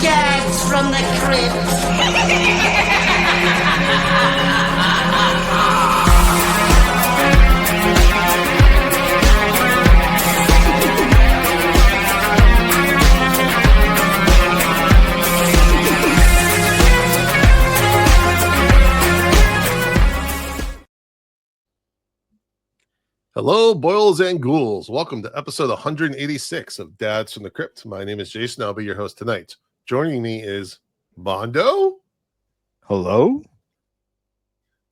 Dads from the Crypt. Hello, boils and ghouls. Welcome to episode 186 of Dads from the Crypt. My name is Jason. I'll be your host tonight. Joining me is Bondo. Hello?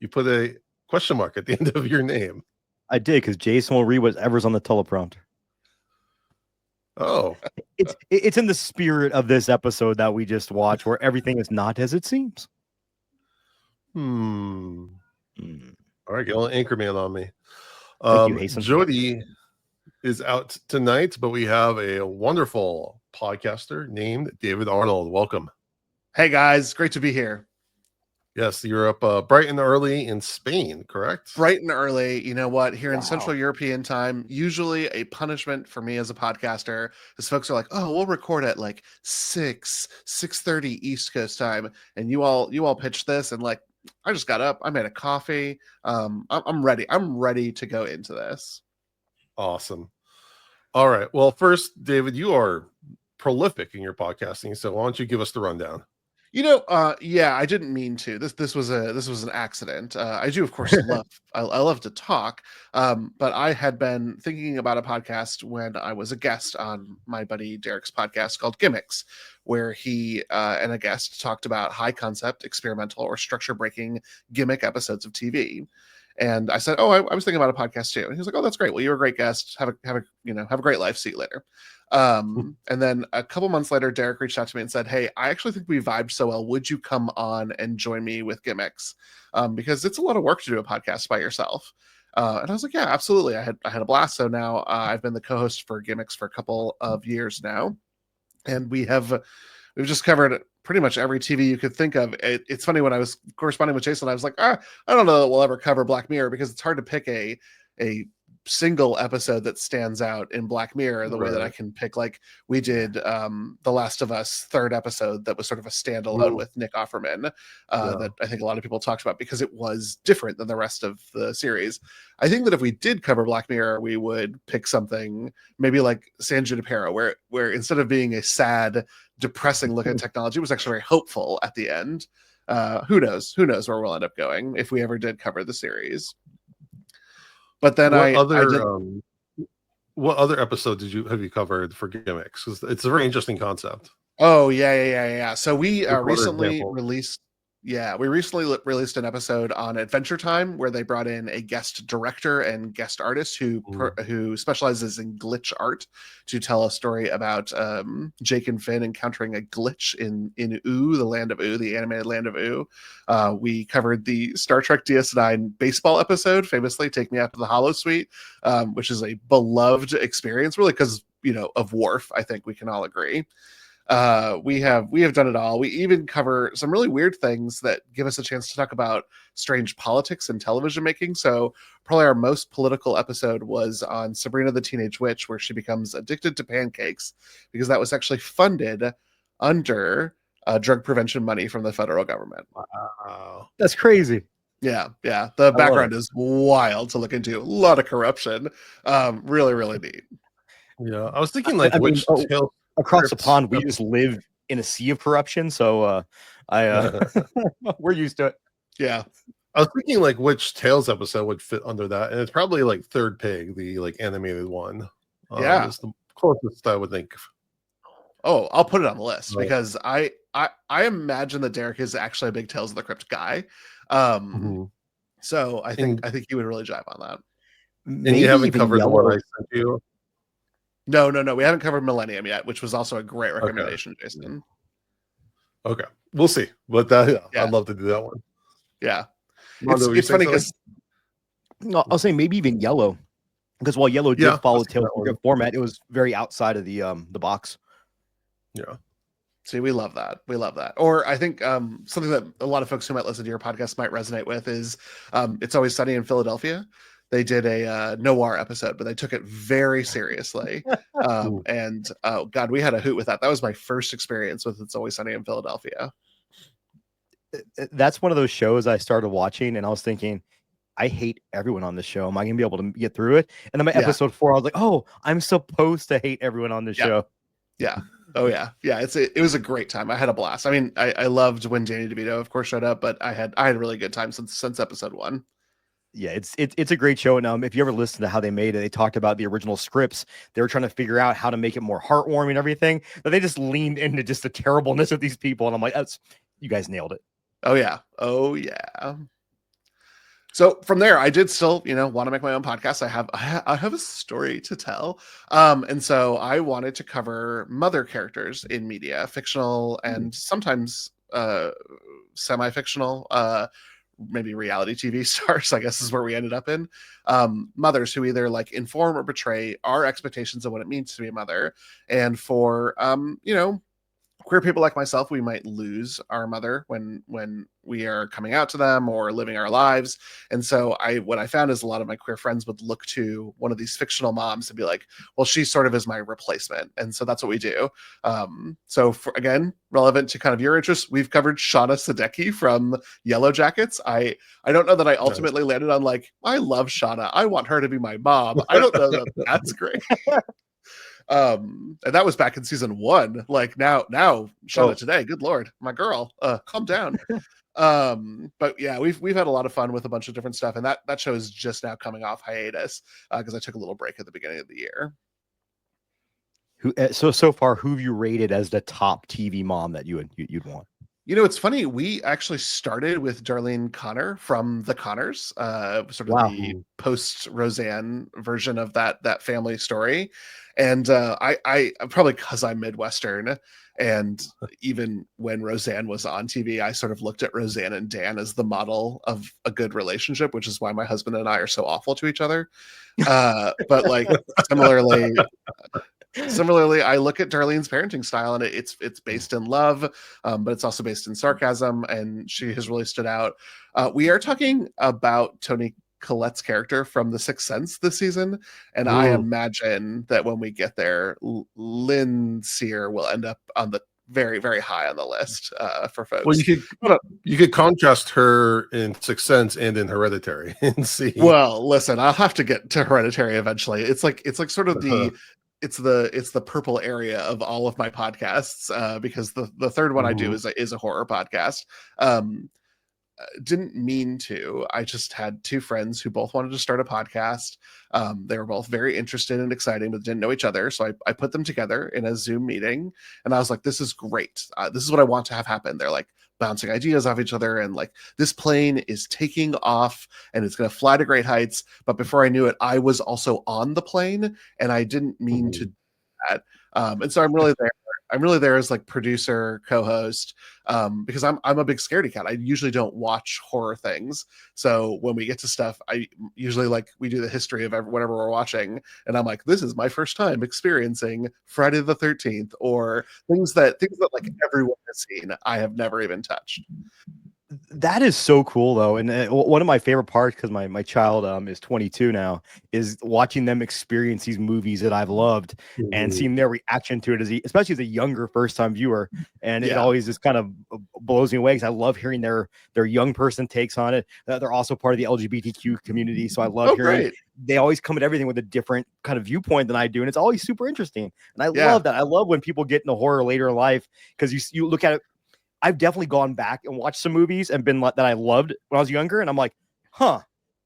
You put a question mark at the end of your name. I did, because Jason will read whatever's on the teleprompter. Oh. It's in the spirit of this episode that we just watched, where everything is not as it seems. All right, get a little Anchorman on me. Jody is out tonight, but we have a wonderful podcaster named David Arnold. Welcome. Hey guys, great to be here. Yes, you're up bright and early in Spain, correct? Bright and early. You know what? Here in Central European time, usually a punishment for me as a podcaster, is folks are like, "Oh, we'll record at like 6:30 East Coast time," and you all pitched this, and like, I just got up, I made a coffee. I'm ready. I'm ready to go into this. Awesome. All right. Well, first, David, you are prolific in your podcasting, so why don't you give us the rundown? You know, yeah, I didn't mean to. This was an accident. I do, of course, I love to talk. But I had been thinking about a podcast when I was a guest on my buddy Derek's podcast called Gimmicks, where he and a guest talked about high concept, experimental, or structure breaking gimmick episodes of TV. And I said, "Oh, I was thinking about a podcast too." And he was like, "Oh, that's great. Well, you're a great guest. Have a great life. See you later." And then a couple months later, Derek reached out to me and said, "Hey, I actually think we vibed so well. Would you come on and join me with Gimmicks? Because it's a lot of work to do a podcast by yourself." And I was like, "Yeah, absolutely." I had a blast. So now I've been the co-host for Gimmicks for a couple of years now, and we've just covered pretty much every TV you could think of. It's funny, when I was corresponding with Jason, I was like, I don't know that we'll ever cover Black Mirror, because it's hard to pick a single episode that stands out in Black Mirror the way that I can pick, like we did The Last of Us third episode that was sort of a standalone with Nick Offerman that I think a lot of people talked about because it was different than the rest of the series. I think that if we did cover Black Mirror, we would pick something maybe like San Junipero, where instead of being a sad, depressing look at technology, it was actually very hopeful at the end. Who knows where we'll end up going if we ever did cover the series. But then what other episode have you covered for Gimmicks? Because it's a very interesting concept. Oh yeah. So we recently released released an episode on Adventure Time, where they brought in a guest director and guest artist who specializes in glitch art to tell a story about Jake and Finn encountering a glitch in Oo, the land of Oo, the animated land of Oo. We covered the Star Trek DS9 baseball episode, famously Take Me Out to the Hollow Suite, which is a beloved experience, really, because of Worf. I think we can all agree. We have done it all. We even cover some really weird things that give us a chance to talk about strange politics and television making. So probably our most political episode was on Sabrina the Teenage Witch, where she becomes addicted to pancakes because that was actually funded under drug prevention money from the federal government. Wow, that's crazy. Yeah. The background is wild to look into. A lot of corruption. Really, really neat. Yeah, I was thinking which tale. Across the pond, we just live in a sea of corruption, so we're used to it. Yeah, I was thinking which Tales episode would fit under that, and it's probably Third Pig, the animated one. It's the closest I would think. Oh, I'll put it on the list because I imagine that Derek is actually a big Tales of the Crypt guy. So I think he would really jive on that. And you haven't covered the one I sent you. No. We haven't covered Millennium yet, which was also a great recommendation, Jason. Okay. We'll see. But I'd love to do that one. Yeah. It's funny because I'll say maybe even Yellow. Because while Yellow did follow Tales of the format, it was very outside of the box. Yeah. See, we love that. Or I think something that a lot of folks who might listen to your podcast might resonate with is It's Always Sunny in Philadelphia. they did a noir episode, but they took it very seriously. And oh god, we had a hoot with that. That was my first experience with It's Always Sunny in Philadelphia. That's one of those shows I started watching, and I was thinking, I hate everyone on this show. Am I gonna be able to get through it? And then by episode 4, I was like, oh, I'm supposed to hate everyone on this show. Yeah. Oh yeah. Yeah. It was a great time. I had a blast. I mean, I loved when Danny DeVito, of course, showed up, but I had a really good time since episode 1. Yeah, it's a great show. And if you ever listen to how they made it, they talked about the original scripts. They were trying to figure out how to make it more heartwarming and everything, but they just leaned into just the terribleness of these people. And I'm like, you guys nailed it. Oh yeah. Oh yeah. So from there, I did still, want to make my own podcast. I have a story to tell. And so I wanted to cover mother characters in media, fictional and sometimes semi-fictional, maybe reality TV stars, I guess is where we ended up in. Mothers who either like inform or betray our expectations of what it means to be a mother. And for, queer people like myself, we might lose our mother when we are coming out to them or living our lives. And so what I found is a lot of my queer friends would look to one of these fictional moms and be like, well, she sort of is my replacement. And so that's what we do. So again, relevant to kind of your interests, we've covered Shauna Sadecki from Yellow Jackets. I don't know that I ultimately landed on like, I love Shauna, I want her to be my mom. I don't know that that's great. And that was back in season 1. Like now Shauna today, good lord, my girl, calm down. But yeah, we've had a lot of fun with a bunch of different stuff, and that show is just now coming off hiatus because I took a little break at the beginning of the year. So far, who have you rated as the top TV mom that you'd want? It's funny. We actually started with Darlene Connor from The Connors, sort of the post Roseanne version of that family story. And I probably because I'm Midwestern, and even when Roseanne was on TV, I sort of looked at Roseanne and Dan as the model of a good relationship, which is why my husband and I are so awful to each other. But like similarly, I look at Darlene's parenting style, and it's based in love, but it's also based in sarcasm, and she has really stood out. We are talking about Toni Collette's character from The Sixth Sense this season, and I imagine that when we get there, Lynn Sear will end up on the very, very high on the list for folks. Well, you could contrast her in Sixth Sense and in Hereditary and see. Well, listen, I'll have to get to Hereditary eventually. It's like sort of it's the purple area of all of my podcasts because the third one I do is a horror podcast. Didn't mean to. I just had 2 friends who both wanted to start a podcast. They were both very interested and exciting, but didn't know each other. So I put them together in a Zoom meeting, and I was like, this is great. This is what I want to have happen. They're like bouncing ideas off each other, and like, this plane is taking off and it's going to fly to great heights. But before I knew it, I was also on the plane, and I didn't mean to do that. And so I'm really there as like producer, co-host, because I'm a big scaredy cat. I usually don't watch horror things. So when we get to stuff, I usually we do the history of whatever we're watching, and I'm like, this is my first time experiencing Friday the 13th, or things that like everyone has seen. I have never even touched. That is so cool, though. And one of my favorite parts, because my child is 22 now, is watching them experience these movies that I've loved and seeing their reaction to it, especially as a younger first-time viewer. And it always just kind of blows me away because I love hearing their young person takes on it. They're also part of the LGBTQ community, so I love hearing they always come at everything with a different kind of viewpoint than I do, and it's always super interesting. And I love that. I love when people get into horror later in life because you look at it. I've definitely gone back and watched some movies and been that I loved when I was younger, and I'm like,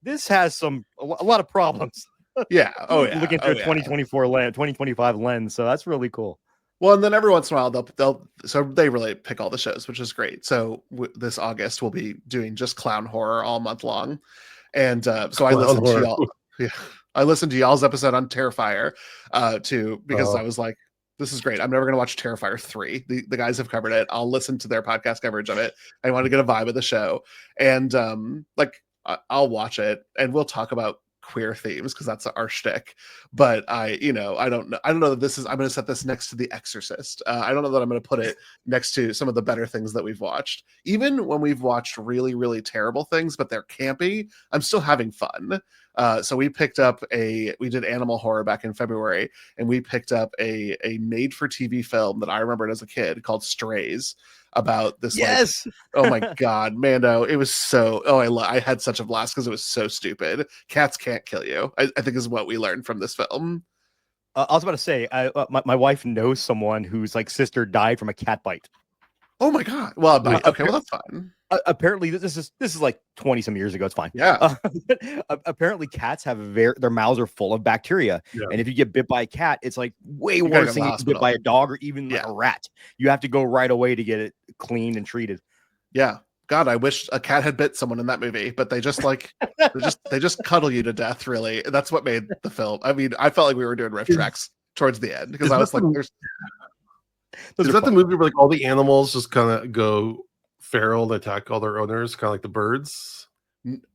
this has a lot of problems. Yeah. Oh yeah. Looking through a 2024 lens, 2025 lens. So that's really cool. Well, and then every once in a while they really pick all the shows, which is great. So this August we'll be doing just clown horror all month long, and so I listened to y'all. Yeah, I listened to y'all's episode on Terrifier too, because I was like, this is great. I'm never going to watch Terrifier 3. The guys have covered it. I'll listen to their podcast coverage of it. I want to get a vibe of the show. And I'll watch it, and we'll talk about queer themes because that's our shtick. But I don't know that this is. I'm going to set this next to The Exorcist. I don't know that I'm going to put it next to some of the better things that we've watched. Even when we've watched really, really terrible things, but they're campy, I'm still having fun. So we did animal horror back in February, and we picked up a made-for-TV film that I remembered as a kid called Strays, about this. Yes. Oh my God, Mando. It was so, I had such a blast because it was so stupid. Cats can't kill you, I think is what we learned from this film. I was about to say, my wife knows someone whose like sister died from a cat bite. Oh my God. Well, okay, well that's fine. Apparently this is like 20 some years ago. It's fine. Yeah. Apparently cats have their mouths are full of bacteria. Yeah. And if you get bit by a cat, it's like way worse than getting bit by a dog or even like a rat. You have to go right away to get it cleaned and treated. Yeah. God, I wish a cat had bit someone in that movie, but they just they just cuddle you to death, really. That's what made the film. I mean, I felt like we were doing riff tracks towards the end because I was like, is that the movie where like all the animals just kind of go feral and attack all their owners, kind of like the birds?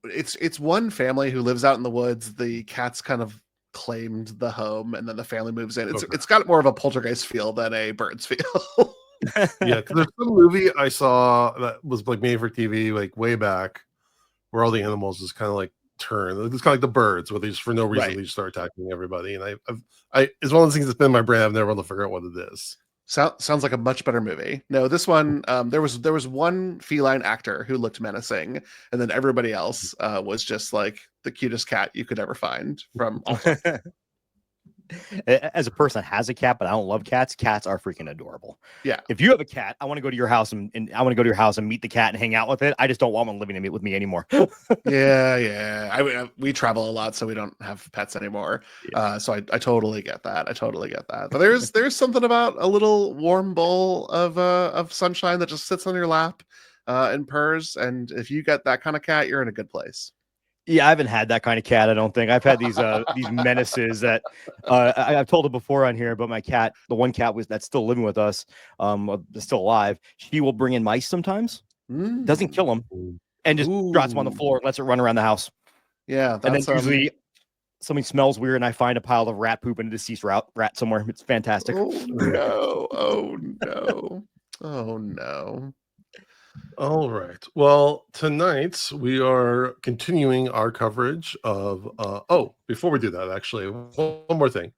It's one family who lives out in the woods. The cats kind of claimed the home, and then the family moves in. It's got more of a poltergeist feel than a birds feel. Yeah, because there's some movie I saw that was like made for TV like way back, where all the animals just kind of like turn. It's kind of like the birds, where they just for no reason they just start attacking everybody. And I it's one of those things that's been in my brain. I've never been able to figure out what it is. Sounds like a much better movie. No, this one, there was one feline actor who looked menacing, and then everybody else was just like the cutest cat you could ever find from all time. As a person that has a cat, but I don't love cats, cats are freaking adorable. Yeah. If you have a cat, I want to go to your house and I want to go to your house and meet the cat and hang out with it. I just don't want one living with me anymore. Yeah. We travel a lot, so we don't have pets anymore. So I totally get that. But there's something about a little warm bowl of sunshine that just sits on your lap and purrs. And if you get that kind of cat, you're in a good place. Yeah, I haven't had that kind of cat. I don't think I've had these menaces that I've told it before on here. But my cat, the one cat that's still living with us, still alive. She will bring in mice sometimes. Doesn't kill them, and just drops them on the floor and lets it run around the house. Yeah, and then usually something smells weird, and I find a pile of rat poop and a deceased rat somewhere. It's fantastic. Oh no! Oh no! Oh no! All right. Well, tonight we are continuing our coverage of before we do that, actually, one more thing.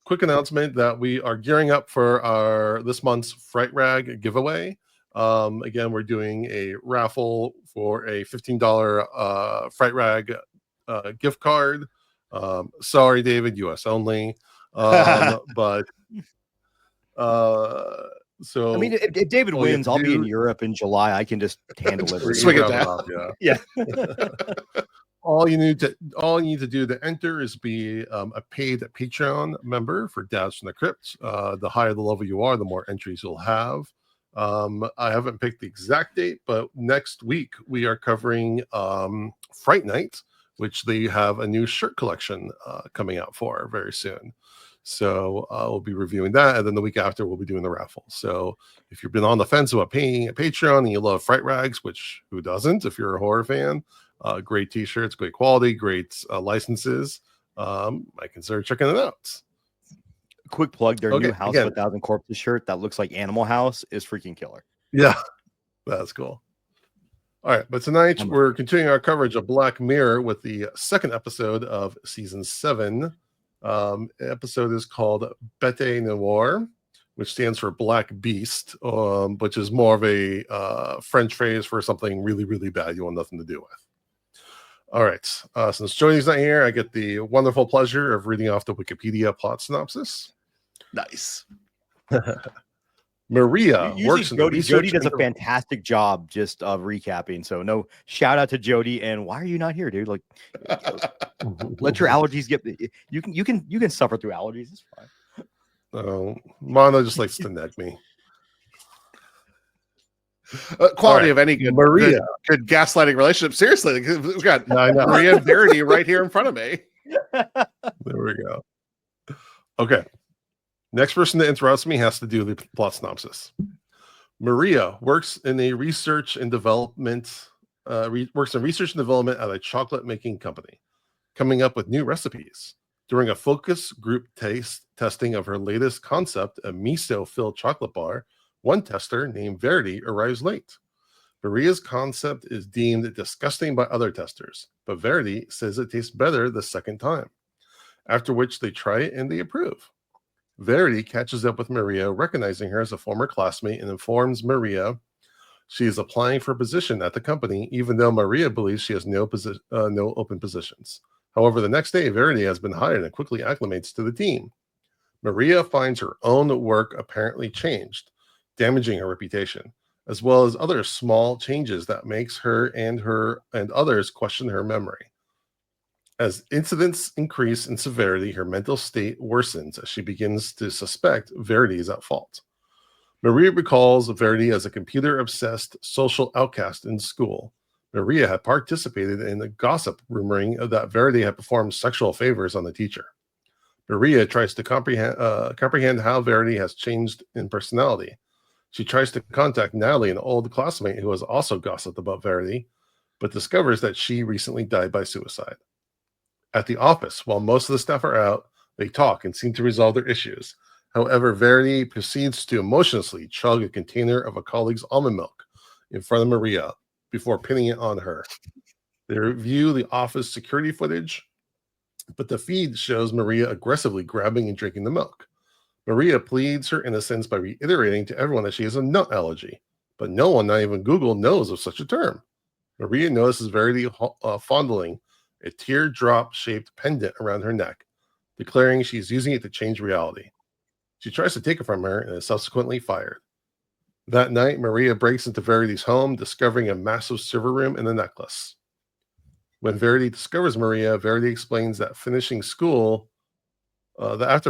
Quick announcement that we are gearing up for this month's Fright Rag giveaway. Again, we're doing a raffle for a $15 Fright Rag gift card. Sorry, David, US only. But so I mean, if David wins, I'll be in Europe in July. I can just hand delivery. Swing it down. Yeah. All you need to do to enter is be a paid Patreon member for Dads from the Crypt. The higher the level you are, the more entries you'll have. I haven't picked the exact date, but next week we are covering Fright Night, which they have a new shirt collection coming out for very soon. So we'll be reviewing that, and then the week after we'll be doing the raffle. So if you've been on the fence about paying a Patreon and you love Fright Rags, which who doesn't? If you're a horror fan, great T-shirts, great quality, great licenses. I consider checking it out. Quick plug: their new House of 1,000 Corpses shirt that looks like Animal House is freaking killer. Yeah, that's cool. All right, but tonight we're continuing our coverage of Black Mirror with the second episode of season 7. Episode is called Bete Noire, which stands for Black Beast, which is more of a French phrase for something really, really bad you want nothing to do with. All right, since Jody's not here, I get the wonderful pleasure of reading off the Wikipedia plot synopsis. Nice. Maria works in Jody does a fantastic job just of recapping. So no shout out to Jody. And why are you not here, dude? Like, let your allergies get. You can suffer through allergies. It's fine. Oh, Mono just likes to neck me. Quality of any good good gaslighting relationship. Seriously, we've got Maria and Verity right here in front of me. There we go. Okay. Next person that interrupts me has to do the plot synopsis. Maria works in research and development at a chocolate making company. coming up with new recipes. During a focus group testing of her latest concept, a miso-filled chocolate bar, one tester named Verity arrives late. Maria's concept is deemed disgusting by other testers, but Verity says it tastes better the second time, after which they try it and they approve. Verity catches up with Maria, recognizing her as a former classmate, and informs Maria she is applying for a position at the company, even though Maria believes she has no open positions. However, the next day, Verity has been hired and quickly acclimates to the team. Maria finds her own work apparently changed, damaging her reputation, as well as other small changes that makes her and others question her memory. As incidents increase in severity, her mental state worsens as she begins to suspect Verity is at fault. Maria recalls Verity as a computer-obsessed social outcast in school. Maria had participated in the gossip rumoring that Verity had performed sexual favors on the teacher. Maria tries to comprehend how Verity has changed in personality. She tries to contact Natalie, an old classmate who has also gossiped about Verity, but discovers that she recently died by suicide. At the office, while most of the staff are out, they talk and seem to resolve their issues. However, Verity proceeds to emotionlessly chug a container of a colleague's almond milk in front of Maria before pinning it on her. They review the office security footage, but the feed shows Maria aggressively grabbing and drinking the milk. Maria pleads her innocence by reiterating to everyone that she has a nut allergy, but no one, not even Google, knows of such a term. Maria notices Verity fondling a teardrop-shaped pendant around her neck, declaring she's using it to change reality. She tries to take it from her and is subsequently fired. That night, Maria breaks into Verity's home, discovering a massive server room and a necklace. When Verity discovers Maria, Verity explains that after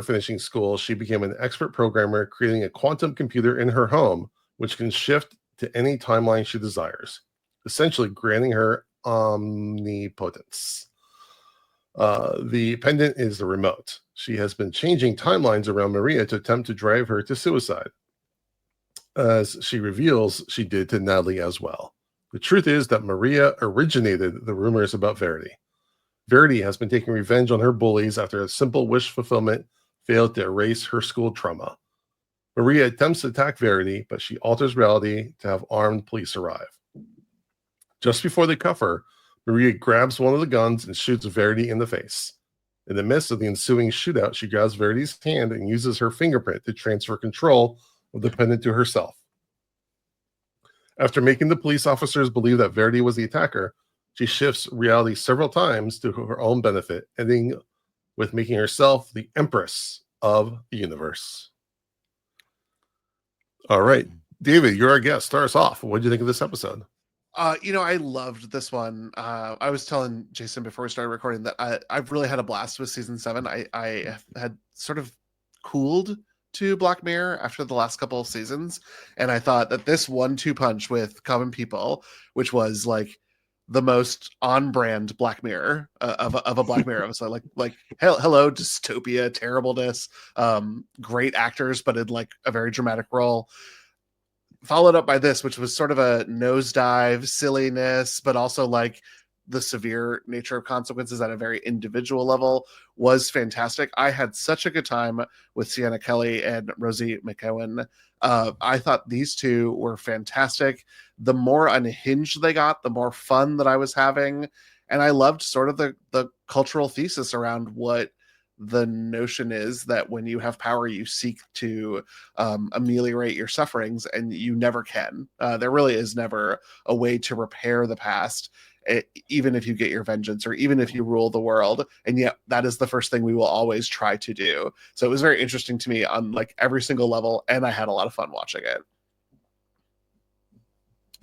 finishing school, she became an expert programmer, creating a quantum computer in her home, which can shift to any timeline she desires, essentially granting her omnipotence. The pendant is the remote. She has been changing timelines around Maria to attempt to drive her to suicide, as she reveals she did to Natalie as well. The truth is that Maria originated the rumors about Verity. Verity has been taking revenge on her bullies after a simple wish fulfillment failed to erase her school trauma. Maria attempts to attack Verity, but she alters reality to have armed police arrive. Just before they cuff her, Maria grabs one of the guns and shoots Verity in the face. In the midst of the ensuing shootout, she grabs Verity's hand and uses her fingerprint to transfer control of the pendant to herself. After making the police officers believe that Verity was the attacker, she shifts reality several times to her own benefit, ending with making herself the Empress of the universe. All right, David, you're our guest. Start us off. What did you think of this episode? I loved this one. I was telling Jason before we started recording that I've really had a blast with season 7. I had sort of cooled to Black Mirror after the last couple of seasons, and I thought that this 1-2 punch with Common People, which was like the most on-brand Black Mirror of a Black Mirror episode, like hello dystopia, terribleness, great actors, but in like a very dramatic role. Followed up by this, which was sort of a nosedive, silliness, but also like the severe nature of consequences at a very individual level, was fantastic. I had such a good time with Sienna Kelly and Rosie McEwen. I thought these two were fantastic. The more unhinged they got, the more fun that I was having. And I loved sort of the cultural thesis around what the notion is that when you have power, you seek to ameliorate your sufferings, and you never can. There really is never a way to repair the past, even if you get your vengeance or even if you rule the world. And yet that is the first thing we will always try to do. So it was very interesting to me on like every single level, and I had a lot of fun watching it.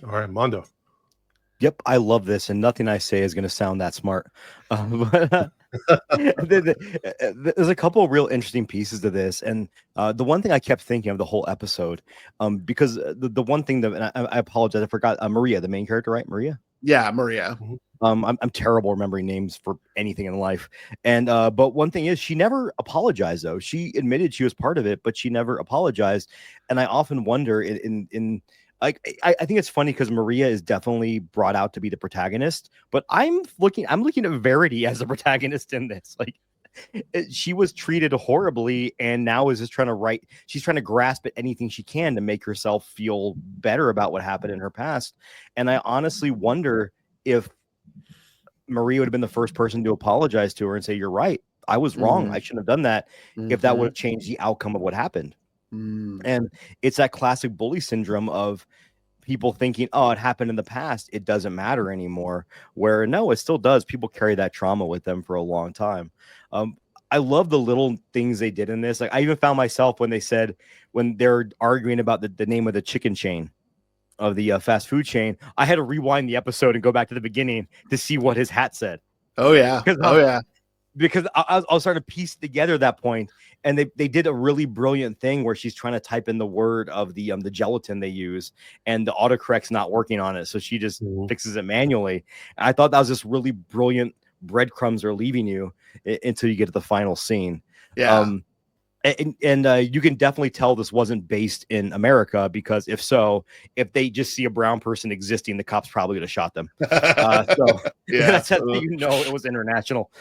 All right, Mondo. Yep, I love this, and nothing I say is going to sound that smart. There's a couple of real interesting pieces to this, and the one thing I kept thinking of the whole episode, because the one thing that, and I apologize, I forgot Maria, the main character, right? Maria. Yeah, Maria. I'm terrible remembering names for anything in life, and but one thing is she never apologized though. She admitted she was part of it, but she never apologized, and I often wonder in like I think it's funny because Maria is definitely brought out to be the protagonist, but I'm looking at Verity as the protagonist in this. Like she was treated horribly and now is just she's trying to grasp at anything she can to make herself feel better about what happened in her past. And I honestly wonder if Maria would have been the first person to apologize to her and say, "You're right, I was wrong, I shouldn't have done that," if that would have changed the outcome of what happened. And it's that classic bully syndrome of people thinking, "Oh, it happened in the past, it doesn't matter anymore," where no, it still does. People carry that trauma with them for a long time. I love the little things they did in this. Like I even found myself when they're arguing about the name of the chicken chain of the fast food chain, I had to rewind the episode and go back to the beginning to see what his hat said. Oh yeah. Because I was starting to piece together that point, and they did a really brilliant thing where she's trying to type in the word of the gelatin they use, and the autocorrect's not working on it, so she just fixes it manually. And I thought that was just really brilliant breadcrumbs are leaving you until you get to the final scene. Yeah. And you can definitely tell this wasn't based in America, because if they just see a brown person existing, the cops probably would have shot them. That's how you know it was international.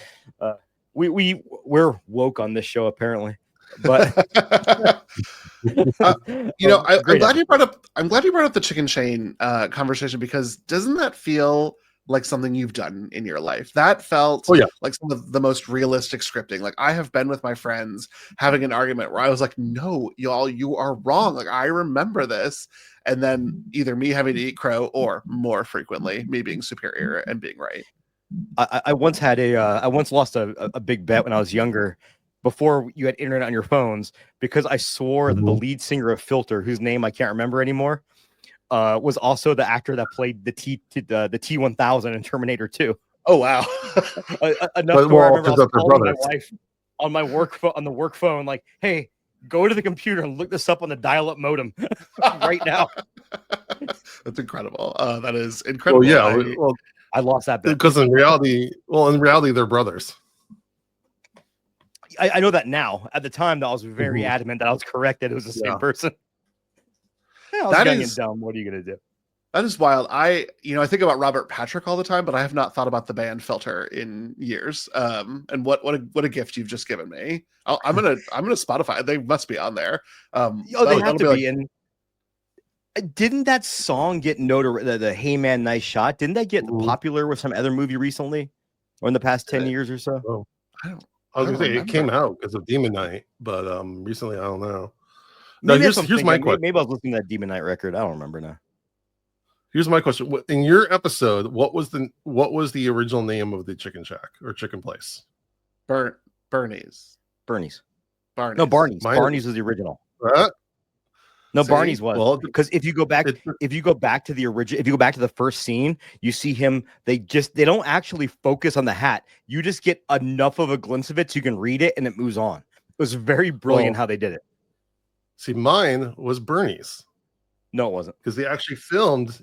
We're woke on this show apparently, but I'm glad you brought up the chicken chain conversation, because doesn't that feel like something you've done in your life? That felt like some of the most realistic scripting. Like I have been with my friends having an argument where I was like, "No, y'all, you are wrong. Like I remember this," and then either me having to eat crow, or more frequently me being superior and being right. I once lost a big bet when I was younger, before you had internet on your phones, because I swore that the lead singer of Filter, whose name I can't remember anymore, was also the actor that played the T-1000 in Terminator 2. Oh wow! Enough to where I remember I was calling my wife on the work phone, like, "Hey, go to the computer and look this up on the dial-up modem right now." That's incredible. That is incredible. Well, I lost that bet because in reality, they're brothers. I know that now. At the time, I was very adamant that I was correct, that it was the same person. Yeah, I was young and dumb. What are you gonna do? That is wild. I think about Robert Patrick all the time, but I have not thought about the band Filter in years. And what a gift you've just given me. I'm gonna Spotify. They must be on there. They have to be. And didn't that song get notoriety? The "Hey Man, Nice Shot." Didn't that get popular with some other movie recently, or in the past 10 years or so? Oh, I was gonna say it came out because of Demon Knight, but recently I don't know. Now, here's my question. Maybe I was listening to that Demon Knight record. I don't remember now. Here's my question: in your episode, what was the original name of the chicken shack or chicken place? Bernie's. No, Barney's. Barney's was the original. No, Barney's was, because if you go back to the first scene, you see him. They don't actually focus on the hat. You just get enough of a glimpse of it so you can read it, and it moves on. It was very brilliant how they did it. See, mine was Bernie's. No, it wasn't, because they actually filmed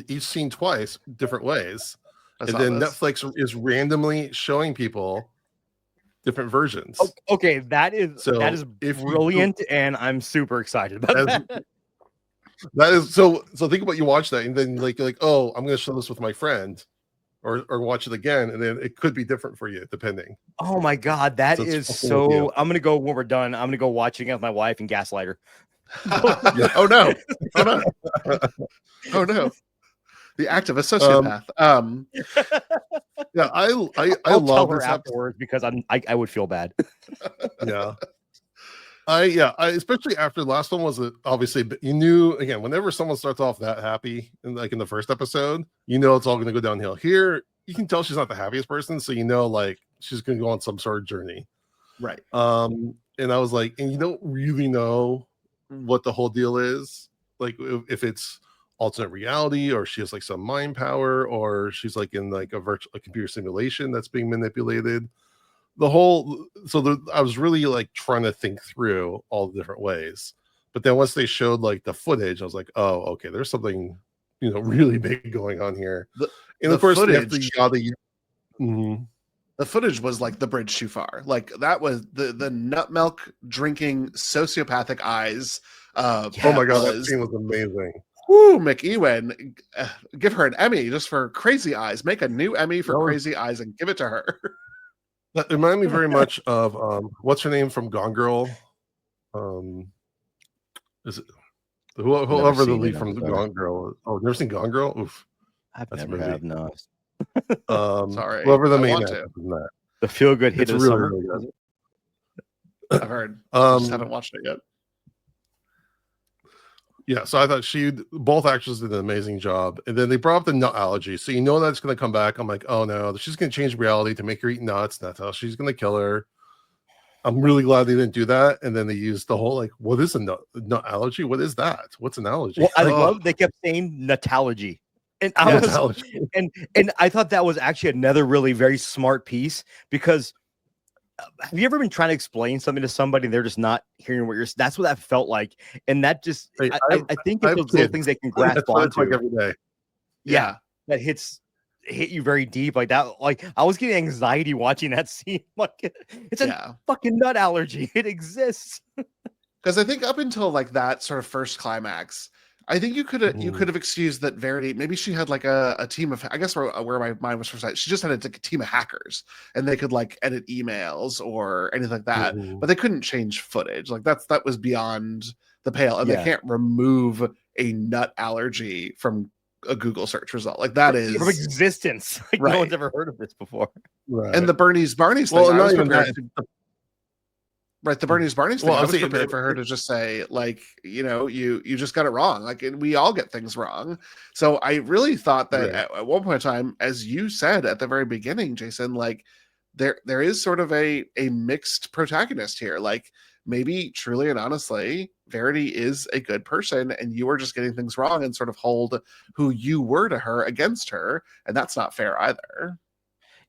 each scene twice, different ways, then Netflix is randomly showing people different versions. Okay, that is brilliant, and I'm super excited about that. That is so. Think about, you watch that, and then like, oh, I'm going to show this with my friend, or watch it again, and then it could be different for you depending. Oh my god, that is so. I'm gonna go when we're done. I'm gonna go watch it again with my wife and gaslight her. Oh no! Oh no! The act of a sociopath. Yeah, I I'll love tell her this afterwards because I would feel bad. Yeah. I especially after the last one was obviously, you knew, again, whenever someone starts off that happy, and like in the first episode, you know it's all going to go downhill. Here, you can tell she's not the happiest person, so you know, like, she's going to go on some sort of journey, right? And I was like, and you don't really know what the whole deal is, like if it's alternate reality, or she has like some mind power, or she's like in like a computer simulation that's being manipulated. I was really like trying to think through all the different ways, but then once they showed like the footage, I was like, oh, okay, there's something, really big going on here. Of course, footage, the footage was like the bridge too far. Like that was the nut milk drinking sociopathic eyes. Oh my god, that scene was amazing. Woo, McEwen, give her an Emmy just for Crazy Eyes. Make a new Emmy for Crazy Eyes and give it to her. That reminded me very much of what's her name from Gone Girl? Is it whoever the lead from Gone Girl? Oh, never seen Gone Girl? Oof, I've that's never have no. Sorry, whoever the I main want actor to. is in that. The feel good hit It's of the really, summer. really good. I've heard. I just haven't watched it yet. Yeah, so I thought both actors did an amazing job. And then they brought up the nut allergy. So you know that's going to come back. I'm like, oh no, she's going to change reality to make her eat nuts. That's how she's going to kill her. I'm really glad they didn't do that. And then they used the whole, like, what is a nut allergy? What is that? What's an allergy? Well, I love they kept saying nutology. And I was, and I thought that was actually another really very smart piece, because have you ever been trying to explain something to somebody and they're just not hearing what you're? That's what that felt like, and that just I think it's those little things they can grasp onto like every day. Yeah, that hit you very deep like that. Like I was getting anxiety watching that scene. Like it's a fucking nut allergy. It exists. Because I think up until like that sort of first climax, I think you could have excused that Verity. Maybe she had like a team of, I guess where my mind was first at, she just had a team of hackers and they could like edit emails or anything like that, but they couldn't change footage. Like that was beyond the pale, and they can't remove a nut allergy from a Google search result. Like that is from existence. Like no one's ever heard of this before. Right. And the Barney's thing, I was prepared to. Right, the Barney's thing. I was prepared for her to just say, like, you just got it wrong. Like, and we all get things wrong. So I really thought that at one point in time, as you said at the very beginning, Jason, like there is sort of a mixed protagonist here. Like maybe truly and honestly, Verity is a good person, and you are just getting things wrong and sort of hold who you were to her against her, and that's not fair either.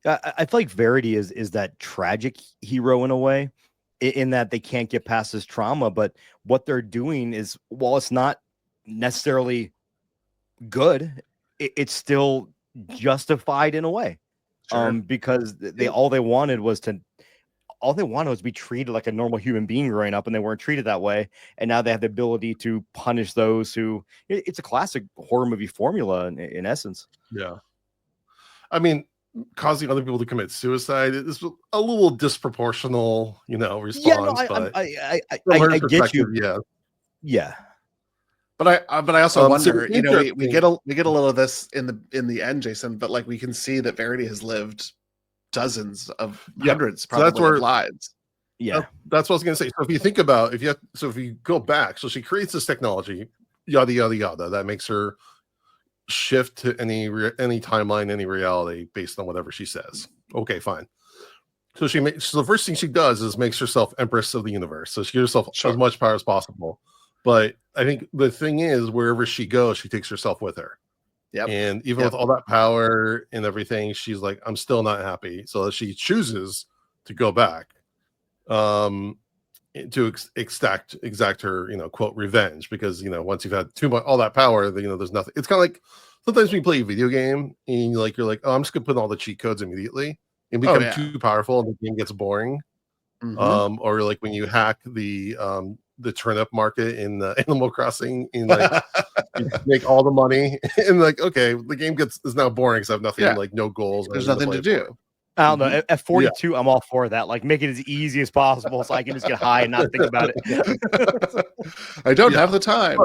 I feel like Verity is that tragic hero in a way, in that they can't get past this trauma, but what they're doing is, while it's not necessarily good, it's still justified in a way. Because all they wanted was to be treated like a normal human being growing up, and they weren't treated that way. And now they have the ability to punish those who, it's a classic horror movie formula in essence. Yeah. I mean, causing other people to commit suicide is a little disproportional, response. Yeah, no, I get you. Yeah. But I also wonder, we get a little of this in the end, Jason. But like we can see that Verity has lived dozens of hundreds, probably, of lives. Yeah, that's what I was gonna say. So if you think about if you go back, so she creates this technology, yada yada yada, that makes her shift to any timeline, any reality based on whatever she says. Okay, fine. So the first thing she does is makes herself Empress of the universe. So she gives herself as much power as possible. But I think the thing is, wherever she goes, she takes herself with her. Yep. And even with all that power and everything, she's like, I'm still not happy. So she chooses to go back to exact her, quote, revenge, because, once you've had too much, all that power, there's nothing. It's kind of like sometimes when you play a video game and you're like, oh, I'm just gonna put in all the cheat codes immediately and become too powerful, and the game gets boring. Or like when you hack the turnip market in Animal Crossing, and like you make all the money, and like, okay, the game is now boring because I have nothing, like no goals. There's nothing to do. I don't know. At 42, I'm all for that. Like, make it as easy as possible so I can just get high and not think about it. I don't have the time.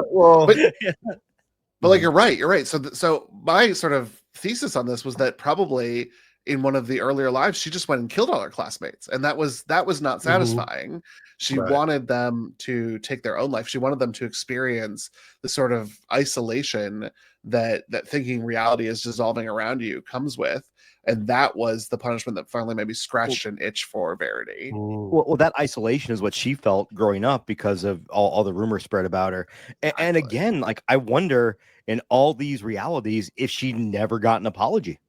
But like, you're right. So my sort of thesis on this was that probably in one of the earlier lives, she just went and killed all her classmates, and that was not satisfying. She wanted them to take their own life. She wanted them to experience the sort of isolation that thinking reality is dissolving around you comes with. And that was the punishment that finally maybe scratched an itch for Verity. Well, that isolation is what she felt growing up because of all the rumors spread about her. And again, like, I wonder in all these realities if she never got an apology.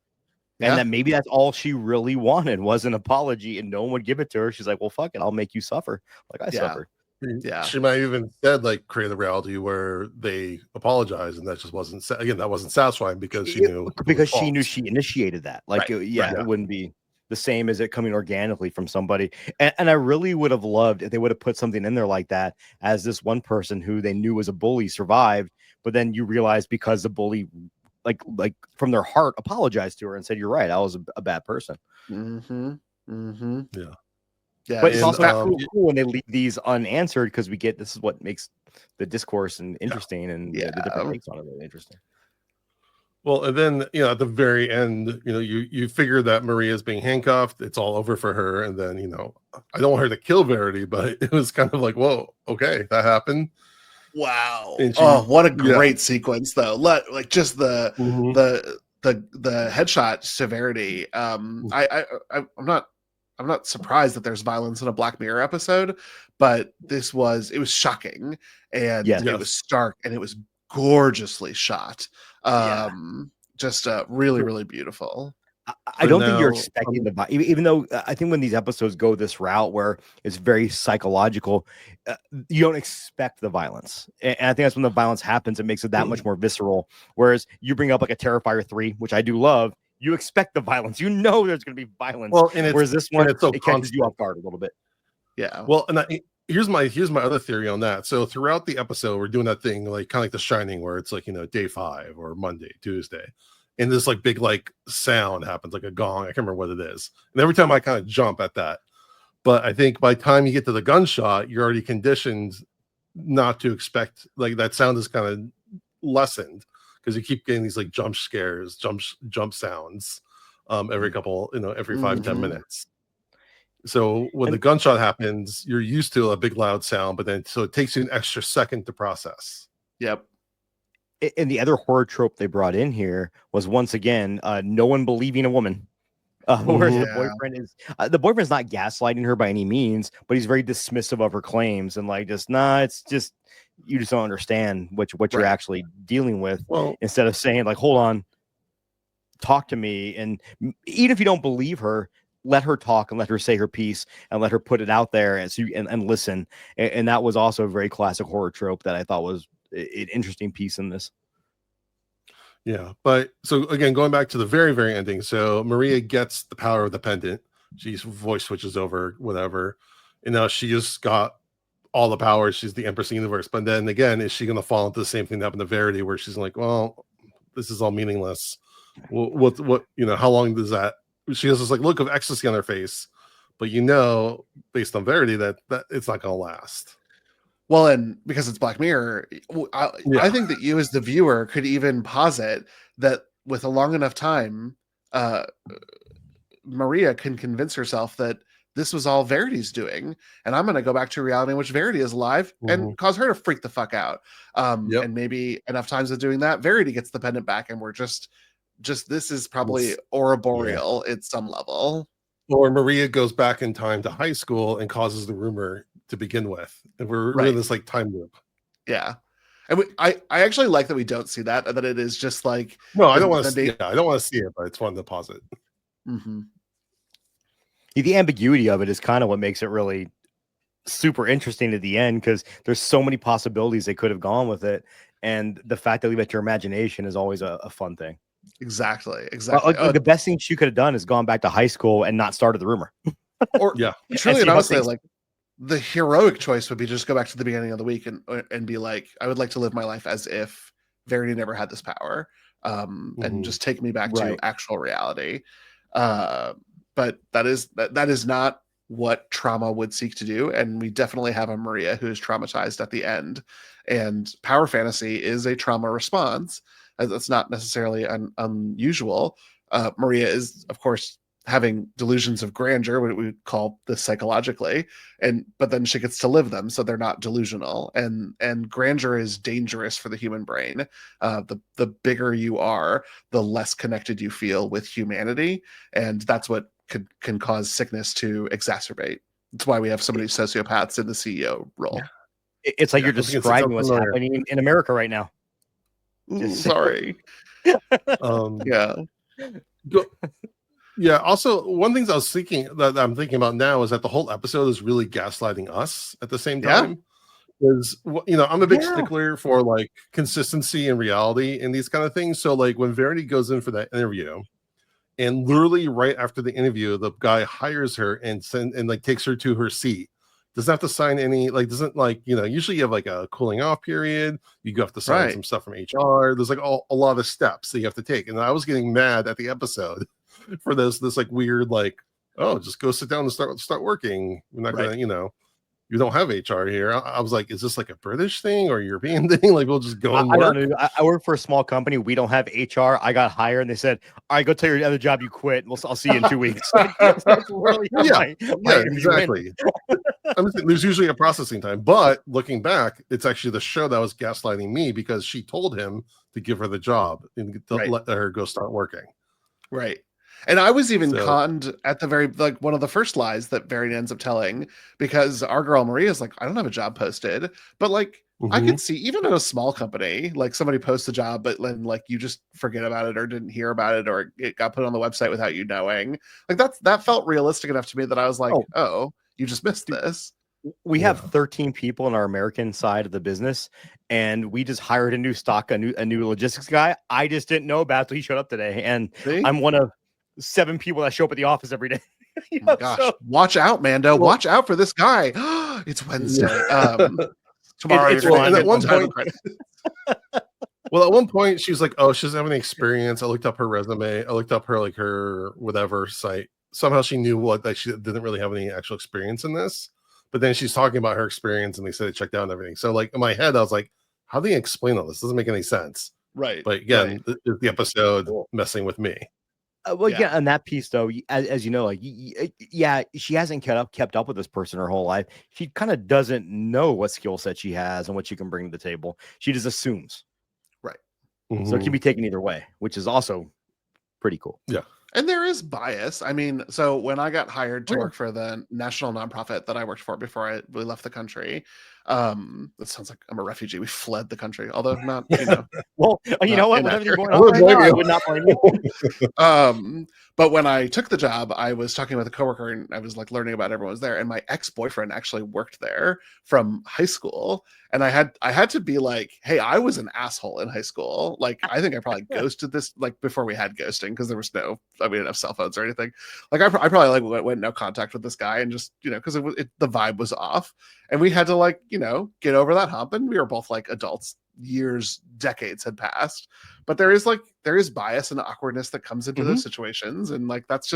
And that maybe that's all she really wanted was an apology, and no one would give it to her. She's like, well, fuck it, I'll make you suffer like I suffered. Yeah, she might have even said, like, create a reality where they apologize, and that just wasn't satisfying because she knew she initiated that. Like, it wouldn't be the same as it coming organically from somebody. And I really would have loved if they would have put something in there like that, as this one person who they knew was a bully survived, but then you realize because the bully, like from their heart, apologized to her and said, "You're right, I was a bad person." Yeah. Yeah, But it's And, also cool when they leave these unanswered, because this is what makes the discourse and interesting, and the different takes on it really interesting. Well, and then at the very end, you figure that Maria is being handcuffed. It's all over for her, and then I don't want her to kill Verity, but it was kind of like, whoa, okay, that happened. Wow. And What a great sequence, though. Like just the headshot severity. I'm not surprised that there's violence in a Black Mirror episode, but it was shocking, and it was stark, and it was gorgeously shot. Just really, really beautiful. I don't think you're expecting even though I think when these episodes go this route where it's very psychological, you don't expect the violence. And I think that's when the violence happens, it makes it that much more visceral. Whereas you bring up like a Terrifier 3, which I do love, you expect the violence. You know there's going to be violence. Well, whereas this one, it catches you off guard a little bit. Yeah. Well, and here's my other theory on that. So throughout the episode, we're doing that thing like kind of like The Shining, where it's like day 5 or Monday, Tuesday, and this like big like sound happens, like a gong. I can't remember what it is, and every time I kind of jump at that. But I think by the time you get to the gunshot, you're already conditioned not to expect, like, that sound is kind of lessened because you keep getting these like jump scares, jump sounds every couple, every 5-10 minutes. So when the gunshot happens, you're used to a big loud sound, but then so it takes you an extra second to process. Yep. And the other horror trope they brought in here was, once again, no one believing a woman. Whereas the boyfriend's not gaslighting her by any means, but he's very dismissive of her claims and like it's just you just don't understand what you're actually dealing with. Well, instead of saying like, hold on, talk to me, and even if you don't believe her, let her talk and let her say her piece and let her put it out there and listen. And that was also a very classic horror trope that I thought was an interesting piece in this. Yeah, but so again, going back to the very, very ending. So Maria gets the power of the pendant. She's voice switches over, whatever. And now she just got all the power. She's the Empress of the universe. But then again, is she going to fall into the same thing that happened to Verity, where she's like, well, this is all meaningless. What, how long does that? She has this like look of ecstasy on her face, but based on Verity, that it's not going to last. Well, and because it's Black Mirror, I think that you as the viewer could even posit that with a long enough time, Maria can convince herself that this was all Verity's doing, and I'm going to go back to a reality in which Verity is alive and cause her to freak the fuck out. And maybe enough times of doing that, Verity gets the pendant back, and we're just this is probably Ouroboreal at some level. Or Maria goes back in time to high school and causes the rumor to begin with, and we're in this like time loop. Yeah, and I actually like that we don't see that it is just like, no, I don't want to see it. I don't want to see it, but it's fun to pause it. The ambiguity of it is kind of what makes it really super interesting at the end, because there's so many possibilities they could have gone with it, and the fact that leave it to your imagination is always a fun thing. Exactly. The best thing she could have done is gone back to high school and not started the rumor. Or truly and honestly, like, the heroic choice would be just go back to the beginning of the week and be like, I would like to live my life as if Verity never had this power, and just take me back to actual reality. But that is not what trauma would seek to do, and we definitely have a Maria who is traumatized at the end, and power fantasy is a trauma response. That's not necessarily unusual. Maria is, of course, having delusions of grandeur, what we call this psychologically, but then she gets to live them, so they're not delusional. And grandeur is dangerous for the human brain. The bigger you are, the less connected you feel with humanity, and that's what can cause sickness to exacerbate. That's why we have so many sociopaths in the CEO role. It's like you're describing what's happening in America right now. Sorry. Yeah. Also, one thing that I'm thinking about now is that the whole episode is really gaslighting us at the same time. Because I'm a big stickler for like consistency and reality in these kind of things. So like when Verity goes in for that interview, and literally right after the interview, the guy hires her and takes her to her seat doesn't have to sign any, like, doesn't, like, usually you have like a cooling off period. You have to sign Right. some stuff from HR. There's like a lot of steps that you have to take. And I was getting mad at the episode for this like weird, like, oh, just go sit down and start working. We're not Right. gonna, you don't have HR here. I was like, is this like a British thing or European thing? Like, we'll just go and I work. don't know. I work for a small company. We don't have HR. I got hired, and they said, "All right, go tell your other job you quit. I'll see you in 2 weeks." That's literally how my interview went. Exactly. I'm saying there's usually a processing time, but looking back, it's actually the show that was gaslighting me because she told him to give her the job and to let her go start working. Right. And I was even conned at the very, like, one of the first lies that Verity ends up telling, because our girl Maria's like, I don't have a job posted, but like, I could see even in a small company, like somebody posts a job, but then like you just forget about it or didn't hear about it, or it got put on the website without you knowing. Like that felt realistic enough to me that I was like, oh, you just missed this. We have 13 people in our American side of the business, and we just hired a new logistics guy. I just didn't know about it till he showed up today, and I'm one of 7 people that show up at the office every day. Oh my gosh, watch out, Mando! Watch out for this guy. It's Wednesday. Tomorrow, at one point, well, at one point, she was like, "Oh, she doesn't have any experience." I looked up her resume. I looked up her her whatever site. Somehow she knew that she didn't really have any actual experience in this. But then she's talking about her experience, and they said it checked out and everything. So, like, in my head, I was like, "How do you explain all this? Doesn't make any sense." Right. But again, the episode messing with me. Yeah, on that piece though, as you know, like, she hasn't kept up with this person her whole life. She kind of doesn't know what skill set she has and what she can bring to the table. She just assumes, right? So it can be taken either way, which is also pretty cool. Yeah. And there is bias. I mean, so when I got hired to work for the national nonprofit that I worked for before we left the country, that sounds like I'm a refugee. We fled the country, although not, well, you know what? With everything going on right now, I would not blame you. But when I took the job, I was talking with a coworker, and I was like learning about everyone was there. And my ex-boyfriend actually worked there from high school. And I had to be like, hey, I was an asshole in high school. Like, I think I probably ghosted this, like, before we had ghosting, because there was we didn't have cell phones or anything. Like, I probably like went no contact with this guy, and just, because the vibe was off, and we had to, like, get over that hump. And we were both like adults. Decades had passed, but there is bias and awkwardness that comes into those situations, and like that's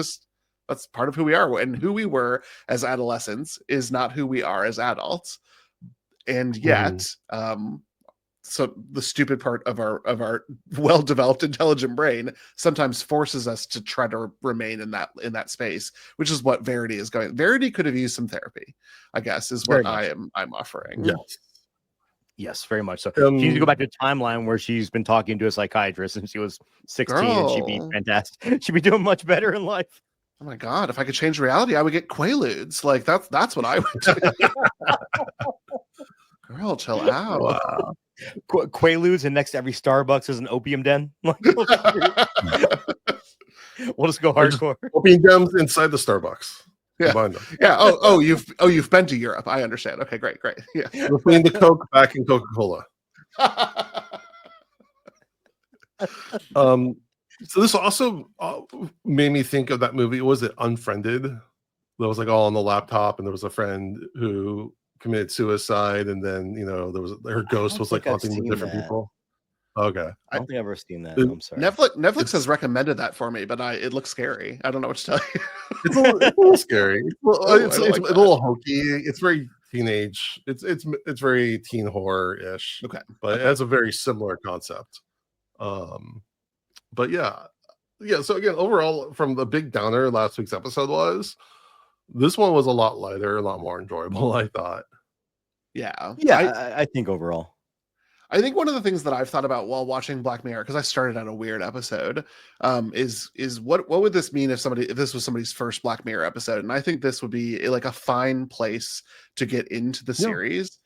part of who we are, and who we were as adolescents is not who we are as adults. And yet so the stupid part of our well-developed intelligent brain sometimes forces us to try to remain in that space, which is what Verity is going. Verity could have used some therapy, I guess, is what I'm offering. Yes, very much so. She needs to go back to a timeline where she's been talking to a psychiatrist since she was 16, and she'd be fantastic. She'd be doing much better in life. Oh my God, if I could change reality, I would get Quaaludes. Like, that's what I would do. Girl, chill out. Wow. Quaaludes, and next to every Starbucks is an opium den. We'll just go hardcore. Opium dens inside the Starbucks. Yeah. Yeah. Oh, you've been to Europe. I understand. Okay, great. Yeah. We're putting the Coke back in Coca-Cola. So this also made me think of that movie. Was it Unfriended? That was like all on the laptop, and there was a friend who committed suicide, and then there was her ghost was like haunting the different people. Okay, I don't think I've ever seen that. I'm sorry. Netflix has recommended that for me, but it looks scary. I don't know what to tell you. It's a little scary. It's a little hokey. It's very teenage. It's very teen horror-ish. Okay, but it has a very similar concept. But yeah. So again, overall, from the big downer last week's episode this one was a lot lighter, a lot more enjoyable, I thought. Yeah. I think overall. I think one of the things that I've thought about while watching Black Mirror, because I started on a weird episode, is what would this mean if this was somebody's first Black Mirror episode? And I think this would be like a fine place to get into the series,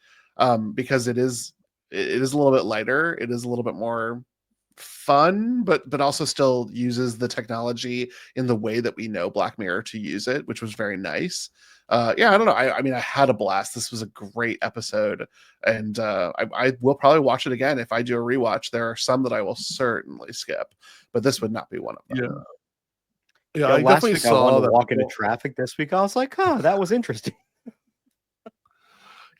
because it is a little bit lighter. It is a little bit more fun, but also still uses the technology in the way that we know Black Mirror to use it, which was very nice. I don't know. I mean, I had a blast. This was a great episode, and I will probably watch it again if I do a rewatch. There are some that I will certainly skip, but this would not be one of them. Yeah. I definitely saw that walk into traffic this week. I was like, that was interesting.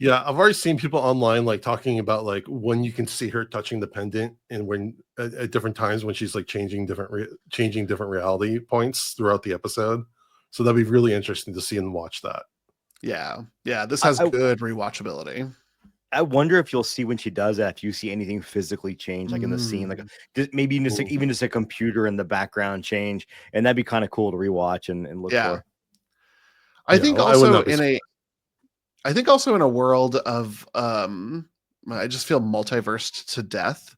Yeah, I've already seen people online like talking about like when you can see her touching the pendant and when at different times when she's like changing different reality points throughout the episode. So that'd be really interesting to see and watch that. Yeah, yeah. This has I good rewatchability. I wonder if you'll see when she does that, if you see anything physically change, like in the scene, like maybe even just a computer in the background change, and that'd be kind of cool to rewatch and look Yeah. for. I Yeah, think I would also not be in a world of I just feel multiversed to death.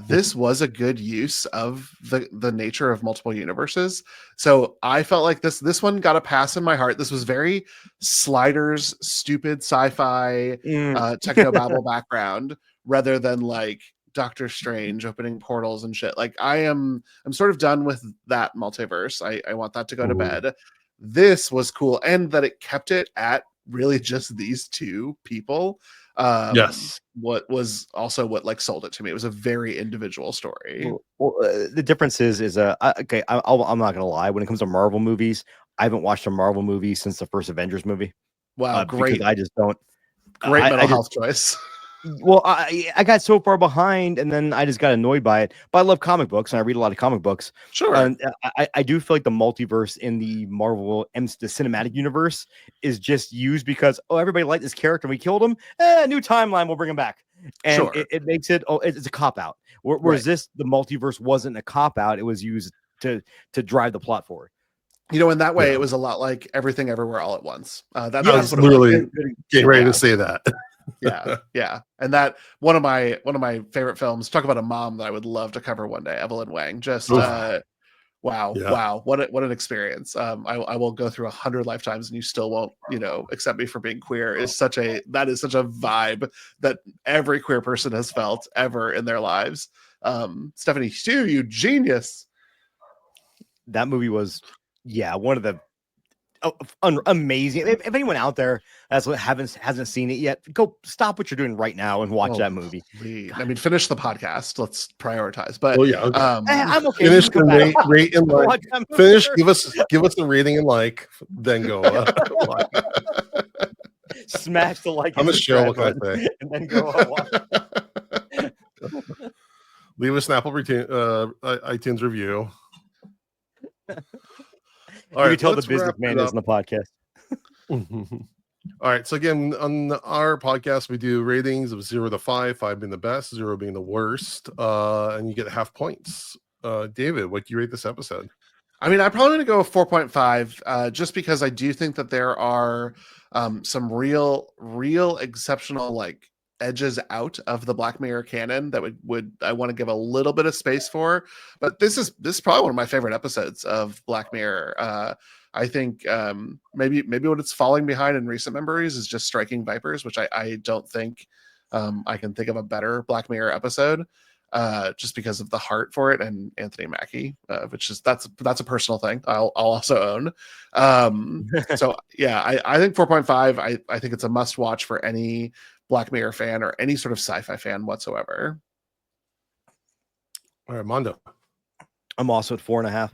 This was a good use of the nature of multiple universes. So I felt like this one got a pass in my heart. This was very Sliders, stupid sci-fi technobabble background rather than like Doctor Strange opening portals and shit. Like I'm sort of done with that multiverse. I want that to go to bed. This was cool, and that it kept it at really just these two people. Yes. What was also what like sold it to me. It was a very individual story. The difference is okay. I'm not gonna lie. When it comes to Marvel movies, I haven't watched a Marvel movie since the first Avengers movie. Wow, Because I just don't. Great mental I just, health choice. well, I got so far behind, and then I just got annoyed by it. But I love comic books, and I read a lot of comic books. Sure. And I do feel like the multiverse in the Marvel the cinematic universe is just used because everybody liked this character, and we killed him. New timeline, we'll bring him back, and Sure. it makes it it's a cop out. Whereas this, the multiverse wasn't a cop out; it was used to drive the plot forward. You know, in that way, it was a lot like Everything Everywhere All at Once. That's I was what literally getting ready to say that. Yeah. And that one of my favorite films. Talk about a mom that I would love to cover one day. Evelyn Wang. Just wow, what an experience. I will go through 100 lifetimes and you still won't, accept me for being queer. That is such a vibe that every queer person has felt ever in their lives. Stephanie Hsu, you genius. That movie was one of the amazing. If anyone out there hasn't seen it yet, go stop what you're doing right now and watch that movie. I mean, finish the podcast. Let's prioritize. But okay. I'm okay. Finish the rate and like. Finish. Give us the rating and like. Then go. Smash the like. I'm a show. What can I say? And then go watch. Leave us an Apple iTunes review. All right, you can tell the businessman is in the podcast. All right. So again, on our podcast, we do ratings of 0 to 5, 5 being the best, 0 being the worst, and you get half points. David, what do you rate this episode? I mean, I'm probably going to go 4.5, just because I do think that there are some real exceptional like edges out of the Black Mirror canon that would I want to give a little bit of space for. But this is probably one of my favorite episodes of Black Mirror. I think maybe what it's falling behind in recent memories is just Striking Vipers, which I don't think I can think of a better Black Mirror episode. Just because of the heart for it and Anthony Mackie, which is that's a personal thing I'll also own. So yeah, I think 4.5. I think it's a must watch for any Black Mirror fan or any sort of sci-fi fan whatsoever. All right, Mondo. I'm also at 4.5.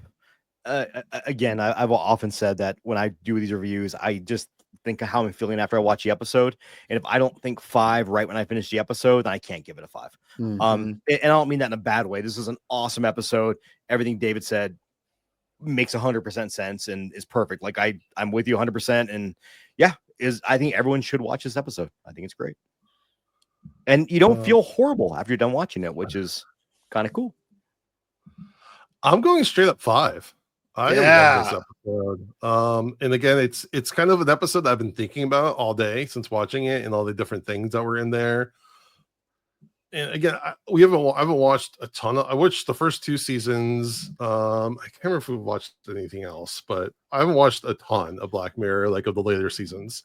Again, I've often said that when I do these reviews, I just think of how I'm feeling after I watch the episode. And if I don't think 5 right when I finish the episode, then I can't give it a 5. Mm-hmm. And I don't mean that in a bad way. This is an awesome episode. Everything David said makes 100% sense and is perfect. Like I'm with you 100%. And I think everyone should watch this episode. I think it's great. And you don't feel horrible after you're done watching it, which is kind of cool. I'm going straight up 5. I love this episode. And again, it's kind of an episode that I've been thinking about all day since watching it and all the different things that were in there. And again, I haven't watched a ton of. I watched the first 2 seasons. I can't remember if we've watched anything else, but I haven't watched a ton of Black Mirror, like of the later seasons.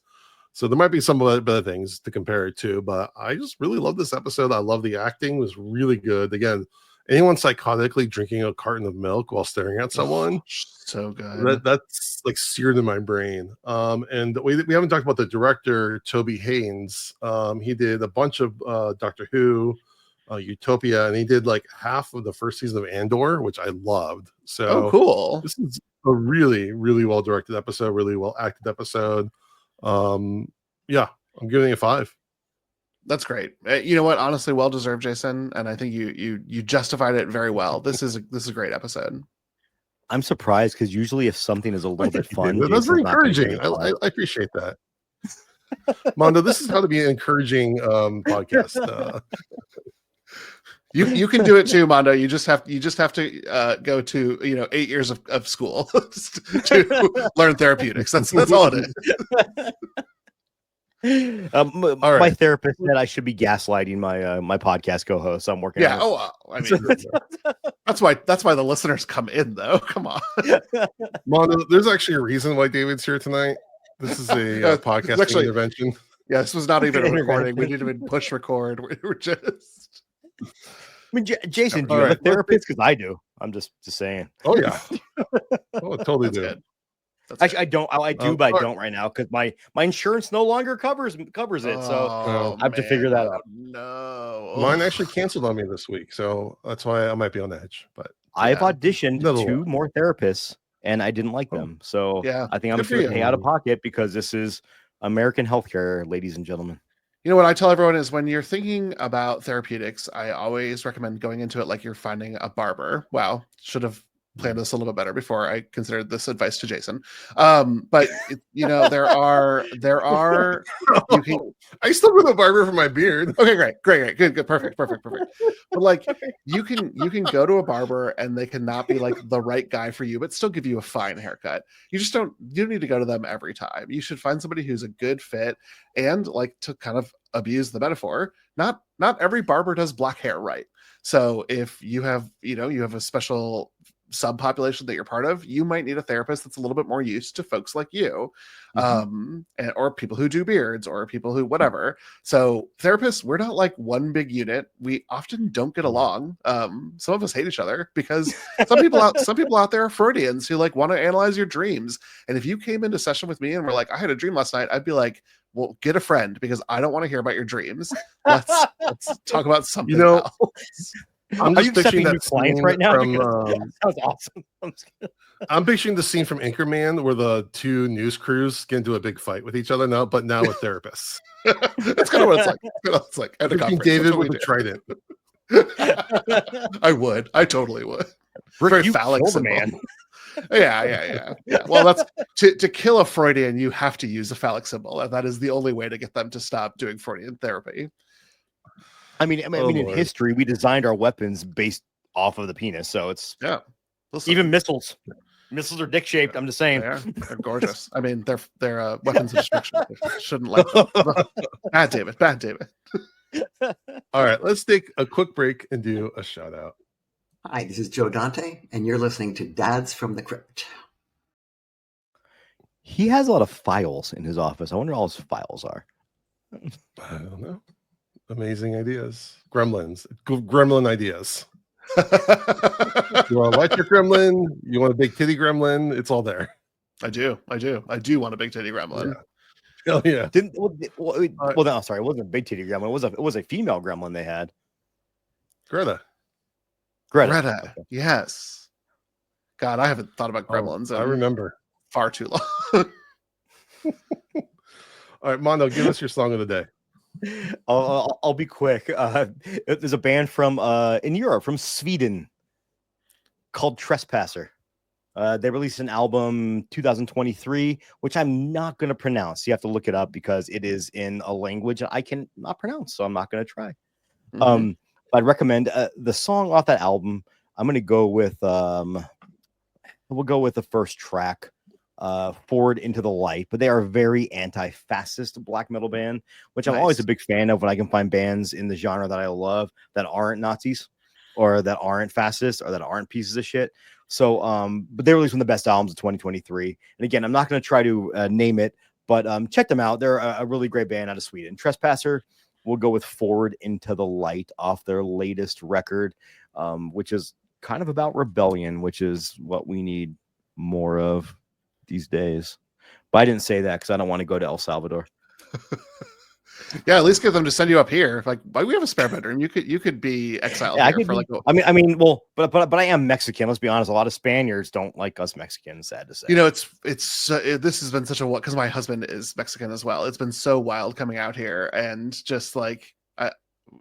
So there might be some other things to compare it to, but I just really love this episode. I love the acting; it was really good. Again, anyone psychotically drinking a carton of milk while staring at someone, so good. That's like seared in my brain. And we haven't talked about the director, Toby Haynes. He did a bunch of Doctor Who, Utopia, and he did like half of the first season of Andor, which I loved. So cool. This is a really, really well directed episode, really well acted episode. I'm giving it a 5. That's great. You know what? Honestly, well deserved, Jason. And I think you justified it very well. This is a great episode. I'm surprised because usually if something is a little bit fun, That's very Jason's not gonna give encouraging. it a five. I appreciate that. Mondo, this is how to be an encouraging podcast. You can do it too, Mondo. You just have to go to 8 years of school to learn therapeutics. That's all it is. My therapist said I should be gaslighting my podcast co-host. So I'm working. Yeah. on it. I mean, that's why the listeners come in, though. Come on, Mondo. There's actually a reason why David's here tonight. This is a podcast intervention. Yeah, this was not even a recording. We didn't even push record. We were just. I mean, Jason, do you have a therapist? Because I do. I'm just saying. Oh yeah. Oh, I totally do. Good. Actually, I don't. I do, but I don't right now because my insurance no longer covers it. So I have to figure that out. No, mine actually canceled on me this week, so that's why I might be on edge. But I've auditioned 2 more therapists, and I didn't like them. So I think I'm just going to pay out of pocket because this is American healthcare, ladies and gentlemen. You know what I tell everyone is when you're thinking about therapeutics, I always recommend going into it like you're finding a barber. Wow, should have planned this a little bit better before I considered this advice to Jason. But there are you can. I still go to the barber for my beard. Okay, great, good, perfect. But like you can go to a barber and they cannot be like the right guy for you, but still give you a fine haircut. You don't need to go to them every time. You should find somebody who's a good fit. And like, to kind of abuse the metaphor, not every barber does black hair right. So if you have a special subpopulation that you're part of, you might need a therapist that's a little bit more used to folks like you, or people who do beards, or people who whatever. So therapists, we're not like one big unit. We often don't get along. Some of us hate each other because some people out there are Freudians who like want to analyze your dreams. And if you came into session with me and were like, I had a dream last night, I'd be like, well, get a friend because I don't want to hear about your dreams. Let's talk about something else. I'm just picturing that clients right now. That sounds awesome. I'm picturing the scene from Anchorman where the 2 news crews get into a big fight with each other but now with therapists. That's kind of what it's like. At a conference. David with a trident. I totally would. Rick, very you phallic killed a man. Yeah. Well, that's to kill a Freudian, you have to use a phallic symbol. That is the only way to get them to stop doing Freudian therapy. I mean, in history, we designed our weapons based off of the penis, so it's even missiles. Missiles are dick shaped. I'm just saying, they're gorgeous. I mean, they're weapons of destruction. Shouldn't like them. Bad David. All right, let's take a quick break and do a shout out. Hi, this is Joe Dante, and you're listening to Dads from the Crypt. He has a lot of files in his office. I wonder what all his files are. I don't know. Amazing ideas. Gremlin ideas. You want an electric gremlin? You want a big titty gremlin? It's all there. I do want a big titty gremlin. Yeah. Oh yeah. No, sorry, it wasn't a big titty gremlin. It was a female gremlin they had. Greta. Okay. Yes. God, I haven't thought about gremlins. I remember far too long. All right, Mondo, give us your song of the day. I'll be quick. There's a band from in Europe, from Sweden, called Trespasser. They released an album 2023, which I'm not going to pronounce. You have to look it up because it is in a language I can not pronounce, so I'm not going to try. I'd recommend the song off that album. I'm going to go with we'll go with the first track, Forward into the Light. But they are a very anti-fascist black metal band, which I'm always a big fan of when I can find bands in the genre that I love that aren't Nazis or that aren't fascist or that aren't pieces of shit. So, but they released one of the best albums of 2023. And again, I'm not going to try to name it, but check them out. They're a really great band out of Sweden. Trespasser. We'll go with Forward into the Light off their latest record, which is kind of about rebellion, which is what we need more of these days. But I didn't say that because I don't want to go to El Salvador. Yeah, at least get them to send you up here. Like, why we have a spare bedroom? You could be exiled Yeah, here for like. well, but I am Mexican. Let's be honest. A lot of Spaniards don't like us Mexicans. Sad to say. You know, this has been such a because my husband is Mexican as well. It's been so wild coming out here and just like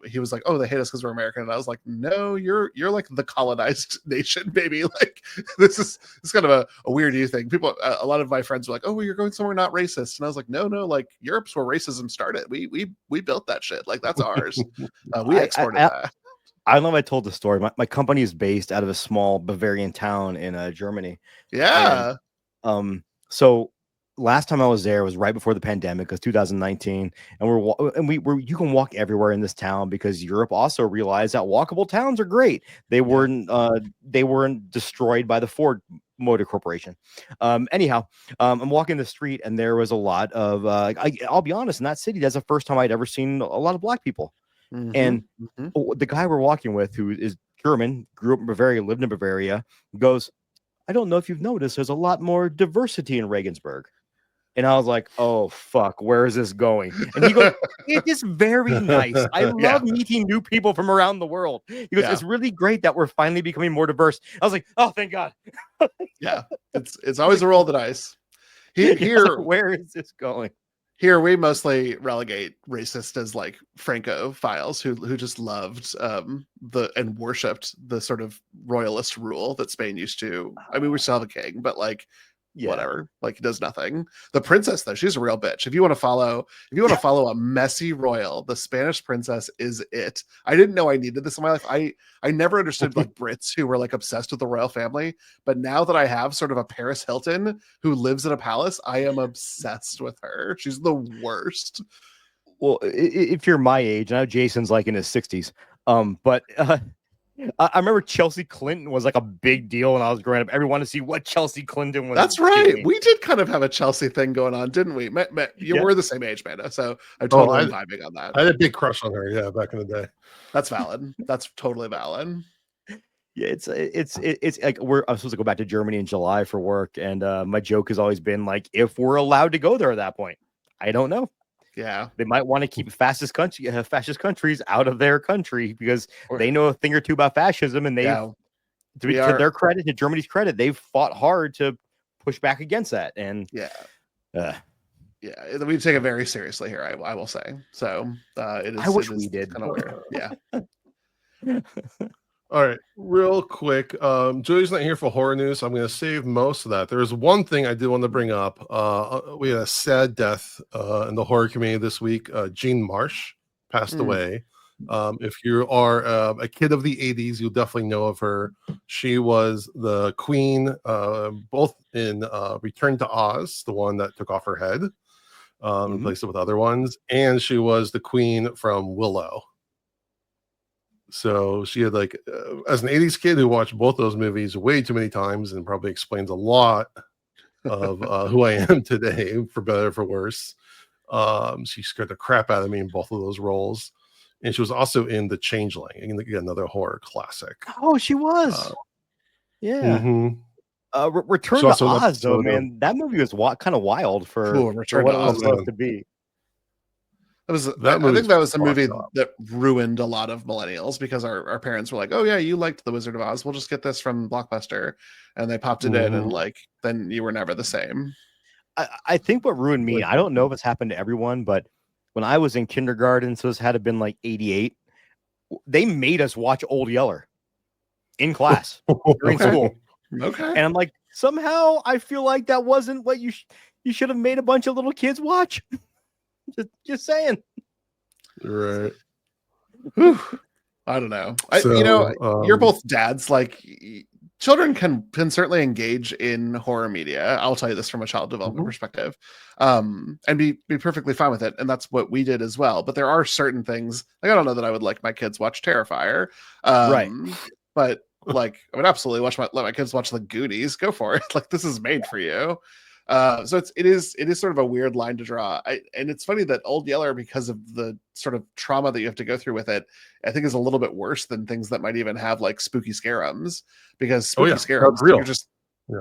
he was like, "Oh, they hate us because we're American," and I was like, "No, you're like the colonized nation, baby. Like this is kind of a weird you thing." People, a lot of my friends were like, "Oh, well, you're going somewhere not racist," and I was like, "No, like Europe's where racism started. We built that shit. Like that's ours. We exported that." I don't know if I told the story. My company is based out of a small Bavarian town in Germany. Yeah. And, so last time I was there was right before the pandemic, because 2019, and you can walk everywhere in this town because Europe also realized that walkable towns are great. They weren't destroyed by the Ford Motor Corporation. Anyhow, I'm walking the street and there was a lot of I'll be honest, in that city, that's the first time I'd ever seen a lot of black people. And the guy we're walking with, who is German, grew up in Bavaria, lived in Bavaria, goes, "I don't know if you've noticed, there's a lot more diversity in Regensburg." And I was like, "Oh, fuck, where is this going?" And he goes, "It is very nice. I love meeting new people from around the world." He goes, "It's really great that we're finally becoming more diverse." I was like, "Oh, thank God." Yeah, it's always a roll of the dice. Here, like, where is this going? Here we mostly relegate racist as like Francophiles who just loved and worshipped the sort of royalist rule that Spain used to. I mean, we still have a king, but like whatever, like he does nothing. The princess though, she's a real bitch. If you want to follow a messy royal, the Spanish princess is it. I didn't know I needed this in my life. I never understood like Brits who were like obsessed with the royal family, but now that I have sort of a Paris Hilton who lives in a palace, I am obsessed with her. She's the worst. Well, if you're my age, I know Jason's like in his 60s, but I remember Chelsea Clinton was like a big deal when I was growing up. Everyone to see what Chelsea Clinton was. That's right. doing. We did kind of have a Chelsea thing going on, didn't we? We're the same age, Manda, so I'm totally vibing on that. I had a big crush on her, yeah, back in the day. That's valid. That's totally valid. Yeah, it's like I'm supposed to go back to Germany in July for work, and my joke has always been like, if we're allowed to go there at that point, I don't know. Yeah, they might want to keep fascist countries out of their country because they know a thing or two about fascism, and to their credit, to Germany's credit, they've fought hard to push back against that. And we take it very seriously here. I will say so. It is. I wish we did. Kind of weird. Yeah. All right, real quick. Julie's not here for horror news. So I'm going to save most of that. There's one thing I do want to bring up. We had a sad death in the horror community this week. Jean Marsh passed away. If you are a kid of the 80s, you'll definitely know of her. She was the queen, both in Return to Oz, the one that took off her head, and placed it with other ones, and she was the queen from Willow. So she had as an 80s kid who watched both those movies way too many times, and probably explains a lot of who I am today, for better or for worse. She scared the crap out of me in both of those roles. And she was also in The Changeling, another horror classic. Oh, she was. Mm-hmm. Return to Oz, though, man. That movie was kind of wild for what it was supposed to be. I think that was a movie that ruined a lot of millennials because our parents were like, "Oh yeah, you liked The Wizard of Oz. We'll just get this from Blockbuster," and they popped it in, and then you were never the same. I think what ruined me, I don't know if it's happened to everyone, but when I was in kindergarten, so this had to been like 88, they made us watch Old Yeller in class during school. Okay. And I'm like, somehow I feel like that wasn't what you should have made a bunch of little kids watch. Just saying. Right. Whew. I don't know. You're both dads. Like, children can certainly engage in horror media. I'll tell you this from a child development perspective, and be perfectly fine with it. And that's what we did as well. But there are certain things, like I don't know that I would like my kids watch Terrifier, right? But like, I would absolutely let my kids watch The Goonies. Go for it. Like, this is made for you. So it is sort of a weird line to draw. And it's funny that Old Yeller, because of the sort of trauma that you have to go through with it, I think is a little bit worse than things that might even have like spooky scarums, because spooky scarums,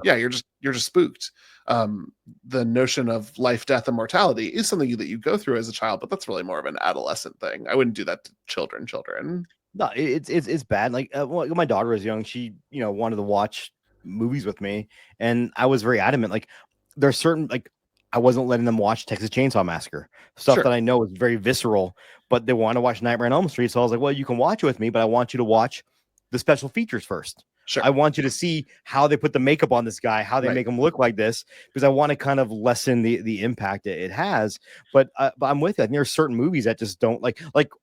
yeah, you're just spooked. The notion of life, death, and mortality is something that you go through as a child, but that's really more of an adolescent thing. I wouldn't do that to children. No, it's bad. Like when my daughter was young, she wanted to watch movies with me, and I was very adamant. Like there's certain like I wasn't letting them watch Texas Chainsaw Massacre stuff Sure. that I know is very visceral, but they want to watch Nightmare on Elm Street. So I was like, well, you can watch it with me, but I want you to watch the special features first. Sure. I want you to see how they put the makeup on this guy, how they make him look like this, because I want to kind of lessen the impact it has. But I'm with you. I think there are certain movies that just don't like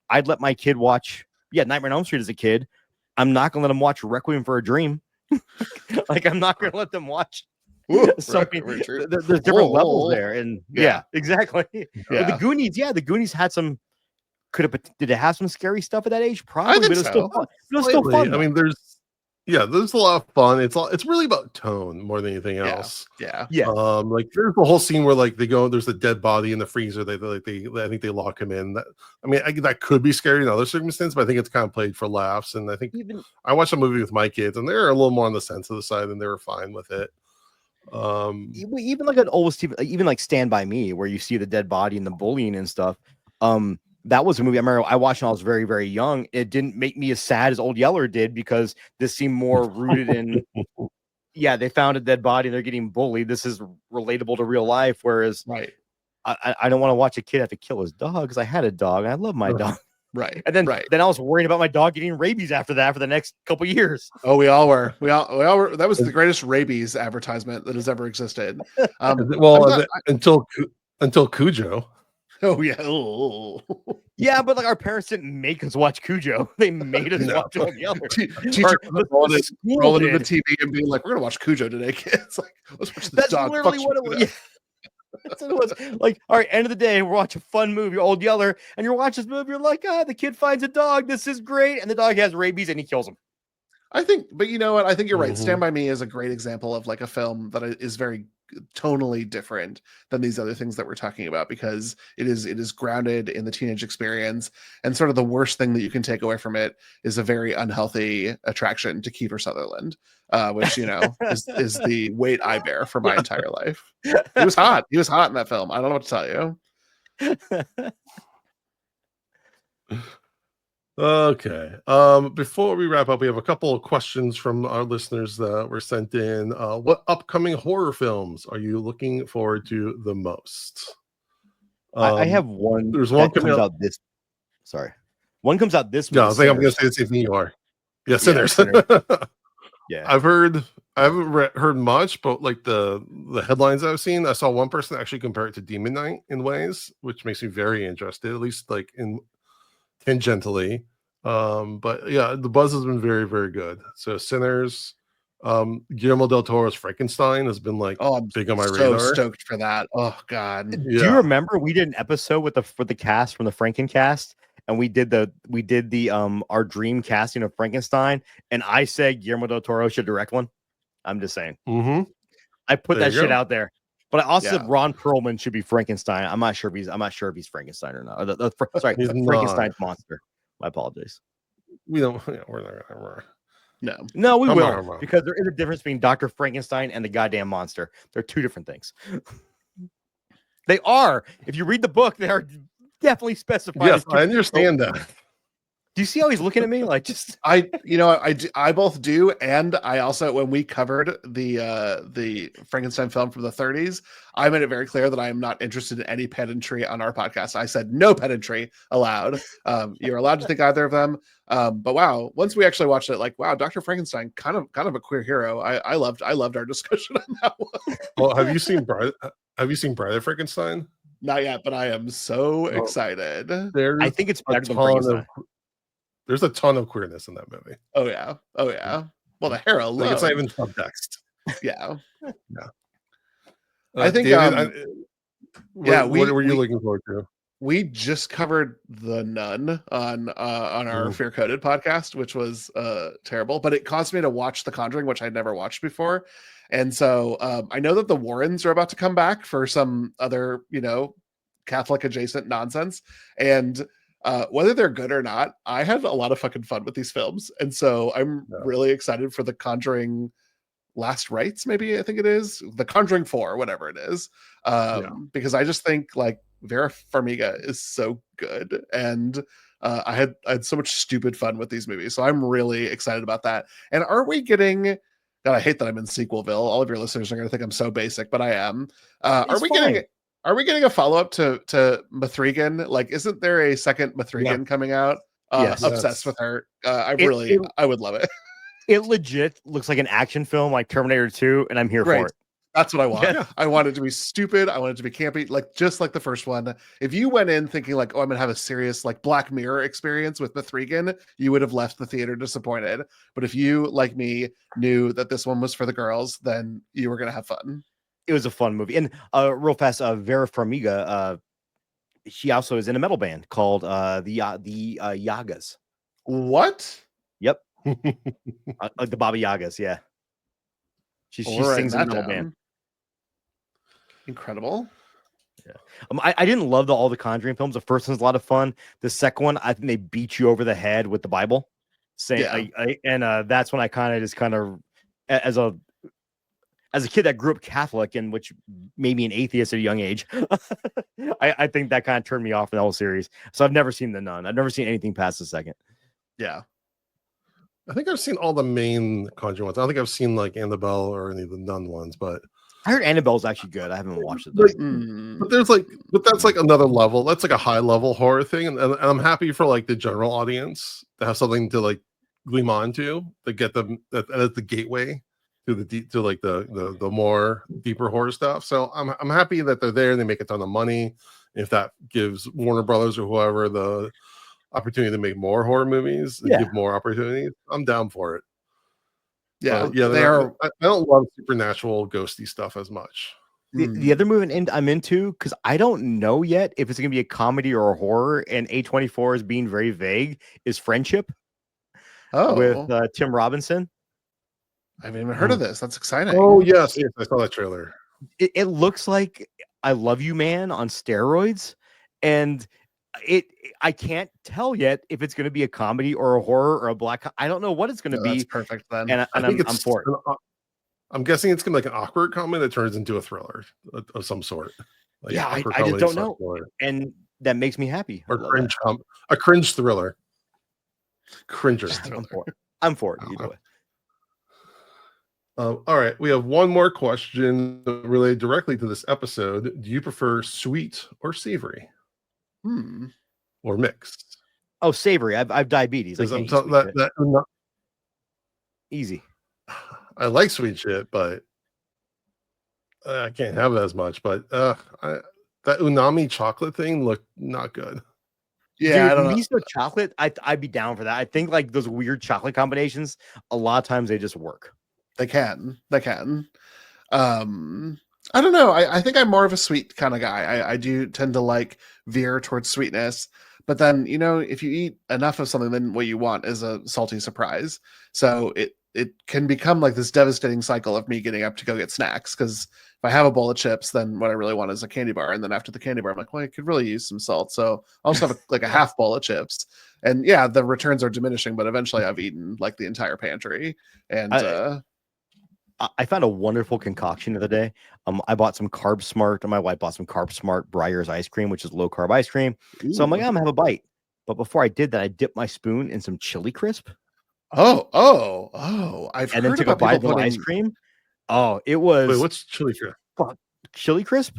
I'd let my kid watch. Yeah, Nightmare on Elm Street as a kid. I'm not gonna let them watch Requiem for a Dream. Like I'm not gonna let them watch something. There's different levels there, and yeah exactly. But the Goonies, the Goonies had some. Did it have some scary stuff at that age? Probably, but it was still fun. It was still fun. I mean, there's a lot of fun. It's really about tone more than anything else. Yeah. Like there's the whole scene where like there's a dead body in the freezer. I think they lock him in. That could be scary in other circumstances, but I think it's kind of played for laughs. And I think I watched a movie with my kids, and they're a little more on the sensitive side, and they were fine with it. Even like an old TV, even like Stand By Me, where you see the dead body and the bullying and stuff. That was a movie I remember I watched when I was very, very young. It didn't make me as sad as Old Yeller did because this seemed more rooted in, they found a dead body and they're getting bullied. This is relatable to real life. Whereas I don't want to watch a kid have to kill his dog because I had a dog and I love my dog. Right. And then I was worried about my dog getting rabies after that for the next couple years. Oh, we all were. We all were. That was the greatest rabies advertisement that has ever existed. Until Cujo. Oh yeah. Oh. Yeah, but like our parents didn't make us watch Cujo. They made us watch Old Yeller. Teacher rolling into the TV and being like, "We're gonna watch Cujo today, kids." Like, let's watch this dog. That's literally what it was. Yeah. That's what it was. Like, all right, end of the day, we're watching a fun movie, Old Yeller, and you're watching this movie. You're like, the kid finds a dog. This is great, and the dog has rabies, and he kills him. I think, but you know what? I think you're right. Stand By Me is a great example of like a film that is very tonally different than these other things that we're talking about because it is grounded in the teenage experience, and sort of the worst thing that you can take away from it is a very unhealthy attraction to Kiefer Sutherland, which is the weight I bear for my entire life. He was hot. He was hot in that film. I don't know what to tell you. Okay. Before we wrap up, we have a couple of questions from our listeners that were sent in. What upcoming horror films are you looking forward to the most? I have one. There's one that comes out this. Sorry, one comes out this week. No, I think I'm going to say the same thing you are. Yeah, Sinners. Yeah, I haven't heard much, but like the headlines I've seen, I saw one person actually compare it to Demon Knight in ways, which makes me very interested, at least like in tangentially. But yeah, the buzz has been very, very good. So Sinners, Guillermo del Toro's Frankenstein has been like big on my radar. So stoked for that. Oh god. Do you remember we did an episode with the cast from the Frankencast, and we did the our dream casting of Frankenstein, and I said Guillermo del Toro should direct one. I'm just saying. I put that shit out there. But I also said Ron Perlman should be Frankenstein. I'm not sure if he's Frankenstein or not. Or Frankenstein's monster. My apologies. We don't. We're not gonna. No, we will, because there is a difference between Dr. Frankenstein and the goddamn monster. They're two different things. They are. If you read the book, they are definitely specified. Yes, I understand that. Do you see how he's looking at me? Like, just I both do, and I also, when we covered the Frankenstein film from the 30s, I made it very clear that I am not interested in any pedantry on our podcast. I said no pedantry allowed. You're allowed to think either of them. But wow, once we actually watched it, like wow, Dr. Frankenstein, kind of a queer hero. I loved our discussion on that one. Well, have you seen Bride of Frankenstein? Not yet, but I am so excited. I think it's better than Frankenstein. There's a ton of queerness in that movie. Oh yeah. Well, the hair alone. Like it's not even subtext. Yeah. I think. David, what were you looking forward to? We just covered The Nun on our Fear Coded podcast, which was terrible, but it caused me to watch The Conjuring, which I'd never watched before. And so I know that the Warrens are about to come back for some other, Catholic adjacent nonsense. And whether they're good or not, I had a lot of fucking fun with these films. And so I'm really excited for The Conjuring Last Rites, maybe I think it is The Conjuring 4, whatever it is. Because I just think like Vera Farmiga is so good, and I had so much stupid fun with these movies, so I'm really excited about that. And are we getting? God, I hate that I'm in Sequelville. All of your listeners are going to think I'm so basic, but I am. Are we fine. getting? Are we getting a follow up to Mithrigan? Like, isn't there a second Mithrigan coming out? Yes. Obsessed with her. I would love it. It legit looks like an action film like Terminator 2, and I'm here for it. That's what I want. Yeah. I want it to be stupid. I want it to be campy, like just like the first one. If you went in thinking like, oh, I'm gonna have a serious like Black Mirror experience with Mithrigan, you would have left the theater disappointed. But if you, like me, knew that this one was for the girls, then you were gonna have fun. It was a fun movie. And real fast, Vera Farmiga, she also is in a metal band called the Yagas. What? Yep. Like the Baba Yagas, yeah. She sings in a metal band. Incredible. Yeah. I didn't love all the Conjuring films. The first one's a lot of fun. The second one, I think they beat you over the head with the Bible. Saying, that's when I kind of as a kid that grew up Catholic and which made me an atheist at a young age, I think that kind of turned me off from the whole series. So I've never seen The Nun. I've never seen anything past the second. Yeah. I think I've seen all the main Conjuring ones. I don't think I've seen like Annabelle or any of the Nun ones, but I heard Annabelle's actually good. I haven't watched it. But that's like another level. That's like a high level horror thing, and I'm happy for like the general audience to have something to like gleam onto to get them as the gateway to the more deeper horror stuff. So I'm happy that they're there and they make a ton of money. If that gives Warner Brothers or whoever the opportunity to make more horror movies and give more opportunities, I'm down for it. Yeah, I don't love supernatural ghosty stuff as much. The other movie I'm into, because I don't know yet if it's going to be a comedy or a horror, and A24 is being very vague, is Friendship with Tim Robinson. I haven't even heard of this. That's exciting. Oh, yes. I saw that trailer. It looks like I Love You Man on steroids, and I can't tell yet if it's going to be a comedy or a horror or a black. I don't know what it's going to be. That's perfect then. And I'm for it. I'm guessing it's going to be like an awkward comedy that turns into a thriller of some sort. Like I just don't know. And that makes me happy. Or a cringe thriller. Cringer. I'm for it either way. All right. We have one more question related directly to this episode. Do you prefer sweet or savory? Or mixed? Oh, savory. I've diabetes. Easy. I like sweet shit, but I can't have it as much. But that unami chocolate thing looked not good. Yeah, I don't know. Miso chocolate, I'd be down for that. I think like those weird chocolate combinations, a lot of times they just work. They can. I don't know. I think I'm more of a sweet kind of guy. I do tend to like veer towards sweetness, but then, if you eat enough of something, then what you want is a salty surprise. So it can become like this devastating cycle of me getting up to go get snacks. Because if I have a bowl of chips, then what I really want is a candy bar. And then after the candy bar, I'm like, well, I could really use some salt. So I'll just have a half bowl of chips. And yeah, the returns are diminishing, but eventually I've eaten like the entire pantry. And I found a wonderful concoction the other day. I bought some Carb Smart, and my wife bought some Carb Smart Breyers ice cream, which is low carb ice cream. Ooh. So I'm like, I'm gonna have a bite. But before I did that, I dipped my spoon in some chili crisp. I've and then took a bite of ice cream. Oh, it was. Wait, what's chili crisp? Chili crisp?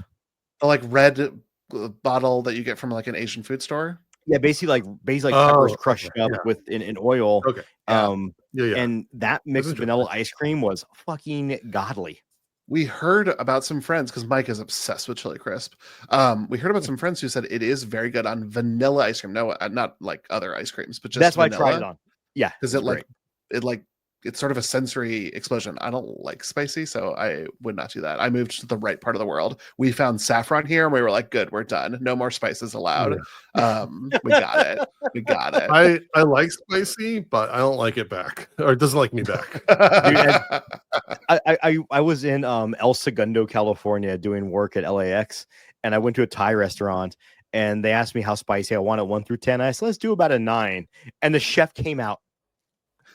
The like red bottle that you get from like an Asian food store. Yeah, basically peppers crushed up with in oil. Okay. And that mixed with vanilla ice cream was fucking godly. We heard about some friends, because Mike is obsessed with chili crisp. We heard about some friends who said it is very good on vanilla ice cream. No, not like other ice creams, but just that's vanilla. why I tried it on. Yeah, because it's sort of a sensory explosion. I don't like spicy, so I would not do that. I moved to the right part of the world. We found saffron here, and we were like, good, we're done. No more spices allowed. Yeah. We got it. I like spicy, but I don't like it back, or it doesn't like me back. Dude, I was in El Segundo, California, doing work at LAX, and I went to a Thai restaurant, and they asked me how spicy I wanted 1 through 10. I said, let's do about a 9. And the chef came out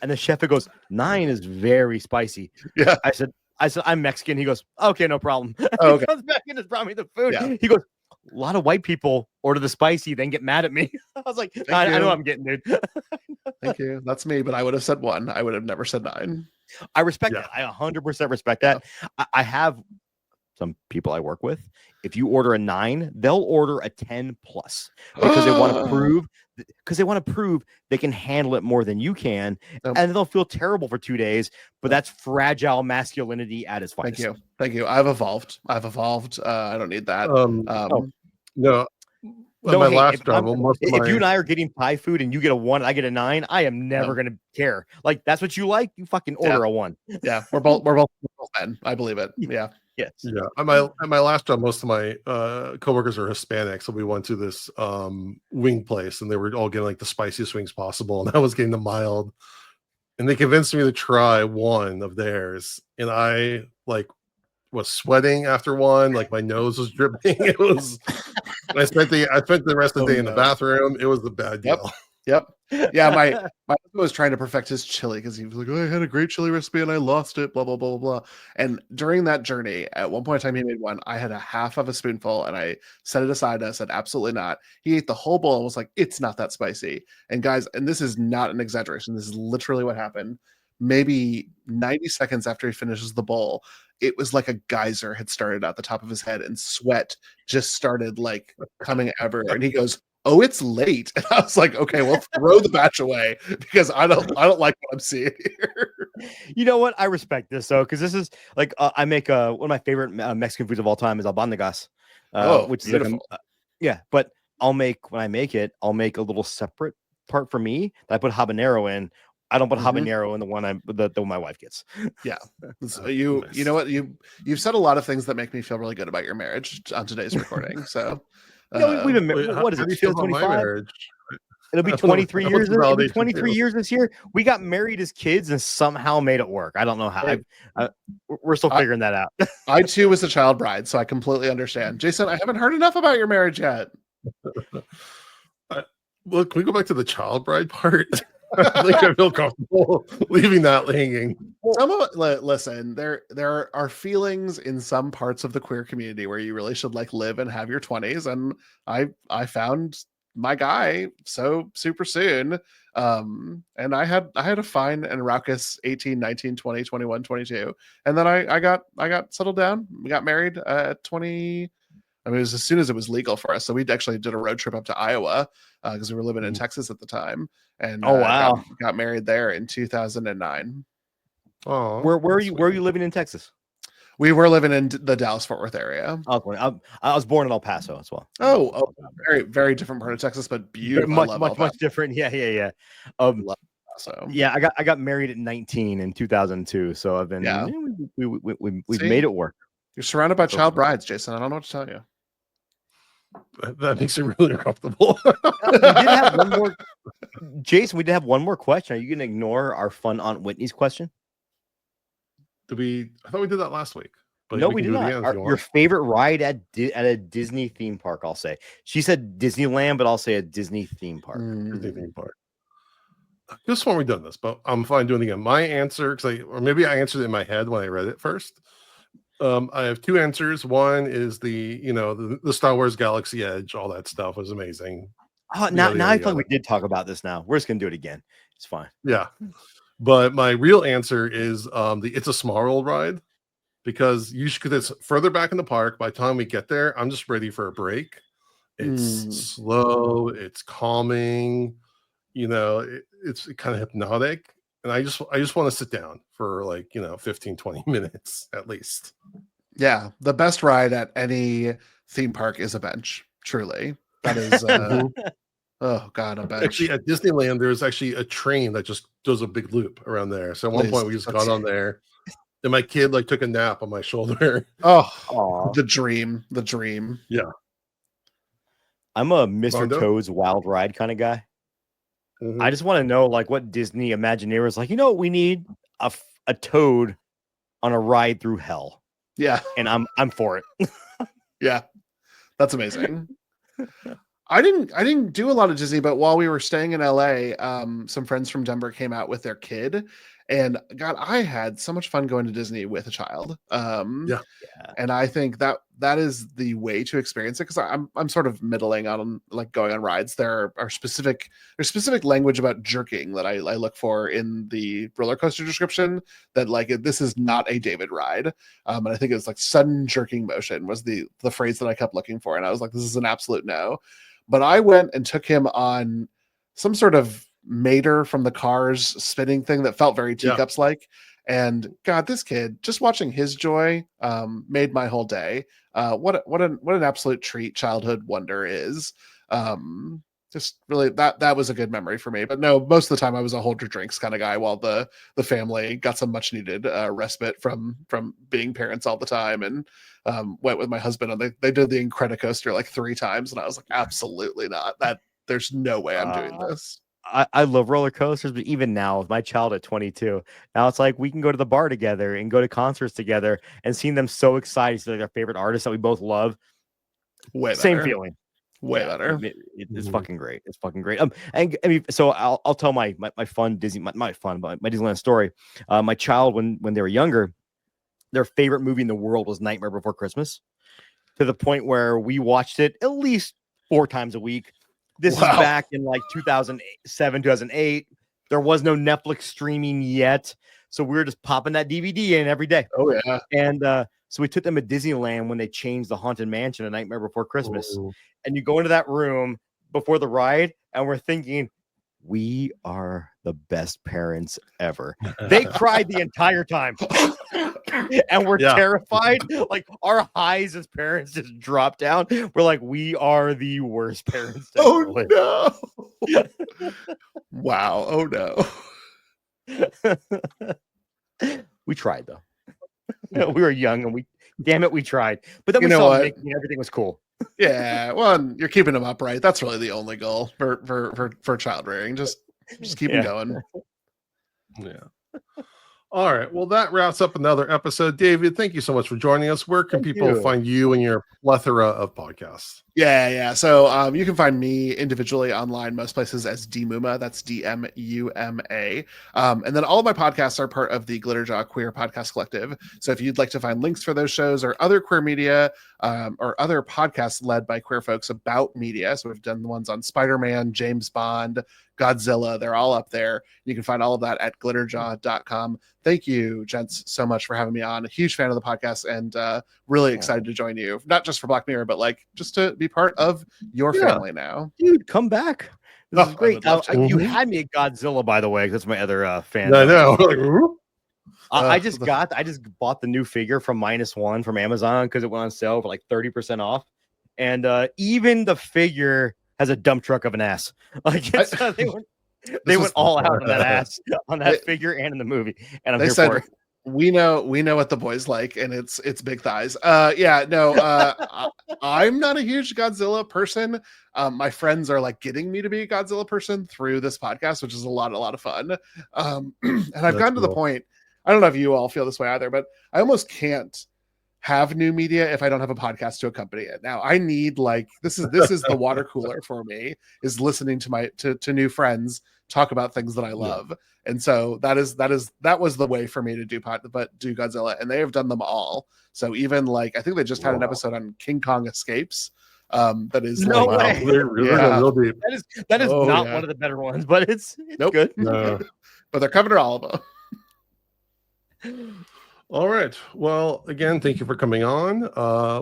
And the chef goes, 9 is very spicy. Yeah. I said, I'm Mexican. He goes, okay, no problem. Oh, He okay. comes back and just brought me the food. Yeah. He goes, a lot of white people order the spicy, then get mad at me. I was like, I know you. what I'm getting, dude. Thank you. That's me, but I would have said 1. I would have never said 9. I respect Yeah. that. I 100% respect that. I have some people I work with. If you order a 9, they'll order a 10 plus because they want to prove they can handle it more than you can, and they'll feel terrible for 2 days. But that's fragile masculinity at its finest. Thank you. I've evolved. I don't need that. No. No, my hey, last job, if you and I are getting Thai food and you get a 1, I get a 9, I am never gonna care. Like, that's what you like, you fucking order a 1. Yeah, we're both men. I believe it. Yeah. Yes. Yeah. At my last job, most of my coworkers are Hispanic, so we went to this wing place, and they were all getting like the spiciest wings possible, and I was getting the mild. And they convinced me to try one of theirs, and I was sweating after one, like my nose was dripping. It was. I spent the rest of the day in the bathroom. It was a bad deal. Yep. Yeah, my husband was trying to perfect his chili because he was like, "Oh, I had a great chili recipe and I lost it." Blah blah blah blah. And during that journey, at one point in time, he made one. I had a half of a spoonful and I set it aside. And I said, "Absolutely not." He ate the whole bowl and was like, "It's not that spicy." And guys, and this is not an exaggeration. This is literally what happened. Maybe 90 seconds after he finishes the bowl, it was like a geyser had started at the top of his head and sweat just started like coming everywhere. And he goes, "Oh, it's late." And I was like, "Okay, well, throw the batch away because I don't like what I'm seeing here." You know what? I respect this though, because this is like I make one of my favorite Mexican foods of all time is albandegas, which is beautiful. But when I make it, I'll make a little separate part for me that I put habanero in. I don't put habanero in the one the one my wife gets. Yeah, you know what, you've said a lot of things that make me feel really good about your marriage on today's recording. So we've been married. What is it? 2025? It'll be 23 years. It'll be 23 years this year. We got married as kids and somehow made it work. I don't know how. We're still figuring that out. I too was a child bride, so I completely understand. Jason, I haven't heard enough about your marriage yet. Well, can we go back to the child bride part? I think I feel comfortable leaving that hanging. Listen, there are feelings in some parts of the queer community where you really should live and have your 20s, and I found my guy so super soon, and I had a fine and raucous 18, 19, 20, 21, 22, and then I got settled down. We got married at 20. I mean, it was as soon as it was legal for us. So we actually did a road trip up to Iowa because we were living in Texas at the time. And got married there in 2009. Oh, where are you living in Texas? We were living in the Dallas-Fort Worth area. I was born in El Paso as well. Oh, very, very different part of Texas, but beautiful. Much different. Yeah. So yeah, I got married at 19 in 2002. So I've been we've made it work. You're surrounded by child brides, Jason. I don't know what to tell you. That makes it really uncomfortable. We did have one more, Jason. We did have one more question. Are you going to ignore our fun Aunt Whitney's question? I thought we did that last week. But no, we did not. Your favorite ride at a Disney theme park? I'll say. She said Disneyland, but I'll say a Disney theme park. Disney theme park. Just when we've done this, but I'm fine doing it again. My answer, or maybe I answered it in my head when I read it first. I have two answers. One is the Star Wars Galaxy Edge, all that stuff was amazing. Now I feel like we did talk about this now. We're just gonna do it again. It's fine. Yeah. But my real answer is the It's a Small World ride, because it's further back in the park. By the time we get there, I'm just ready for a break. It's slow, it's calming, it's kind of hypnotic. And I just want to sit down for 15, 20 minutes at least. Yeah. The best ride at any theme park is a bench. Truly. That is oh God, a bench. Actually, at Disneyland, there's actually a train that just does a big loop around there. So at one point we just got on there, and my kid took a nap on my shoulder. Oh, the dream. Yeah. I'm a Mr. Toad's Wild Ride kind of guy. Mm-hmm. I just want to know what Disney Imagineer is like. You know what we need? A toad on a ride through hell. Yeah. And I'm for it. Yeah. That's amazing. I didn't do a lot of Disney, but while we were staying in LA, some friends from Denver came out with their kid, and God, I had so much fun going to Disney with a child. Yeah. And I think that is the way to experience it, because I'm sort of middling on like going on rides. There's specific language about jerking that I look for in the roller coaster description, that like this is not a David ride. And I think it's like sudden jerking motion was the phrase that I kept looking for, and I was like, this is an absolute no. But I went and took him on some sort of Mater from the Cars spinning thing that felt very Teacups like. And God, this kid, just watching his joy made my whole day. What an absolute treat childhood wonder is. Just really that was a good memory for me. But no, most of the time I was a hold your drinks kind of guy, while the family got some much needed respite from being parents all the time, and went with my husband, and they did the Incredicoaster like 3 times, and I was like, absolutely not. There's no way I'm doing this. I love roller coasters, but even now with my child at 22, now it's like we can go to the bar together and go to concerts together, and seeing them so excited to see their favorite artists that we both love. Same feeling. Way better. It's fucking great. It's fucking great. And I mean, so I'll tell my fun Disney, my Disneyland story. My child, when they were younger, their favorite movie in the world was Nightmare Before Christmas, to the point where we watched it at least 4 times a week. This is back in like 2007, 2008. There was no Netflix streaming yet, so we were just popping that DVD in every day. Oh yeah. And so we took them to Disneyland when they changed the Haunted Mansion to Nightmare Before Christmas. Ooh. And you go into that room before the ride, and we're thinking, we are the best parents ever. They cried the entire time. And we're terrified. Like, our highs as parents just drop down. We're like, we are the worst parents ever. Oh no. Wow. Oh no. We tried though. We were young, and we tried. But then we saw making everything was cool. Yeah, well, you're keeping them upright. That's really the only goal for child rearing. Just keep them going. Yeah. All right. Well, that wraps up another episode. David, thank you so much for joining us. Where can people find you and your plethora of podcasts? Yeah. So you can find me individually online most places as Dmuma. That's DMUMA. And then all of my podcasts are part of the Glitterjaw Queer Podcast Collective. So if you'd like to find links for those shows or other queer media or other podcasts led by queer folks about media, so we've done the ones on Spider-Man, James Bond, Godzilla, they're all up there. You can find all of that at glitterjaw.com. Thank you, gents, so much for having me on. A huge fan of the podcast, and really excited to join you, not just for Black Mirror, but like just to be part of your family now. Dude, come back. This is great. You had me at Godzilla, by the way. That's my other fan. I know. I just bought the new figure from -1 from Amazon because it went on sale for like 30% off. And even the figure has a dump truck of an ass. Like they went all out on that ass on that figure and in the movie. And I'm here for it. We know what the boys like, and it's big thighs. I'm not a huge Godzilla person. My friends are like getting me to be a Godzilla person through this podcast, which is a lot of fun. And I've gotten to the point, I don't know if you all feel this way either, but I almost can't have new media if I don't have a podcast to accompany it. Now I need this is the water cooler for me, is listening to new friends talk about things that I love. Yeah. And so that was the way for me to do Godzilla, and they have done them all. So even I think they just had an episode on King Kong Escapes. That is no way. That is not one of the better ones, but it's good. No. But they're covering all of them. All right. Well, again, thank you for coming on.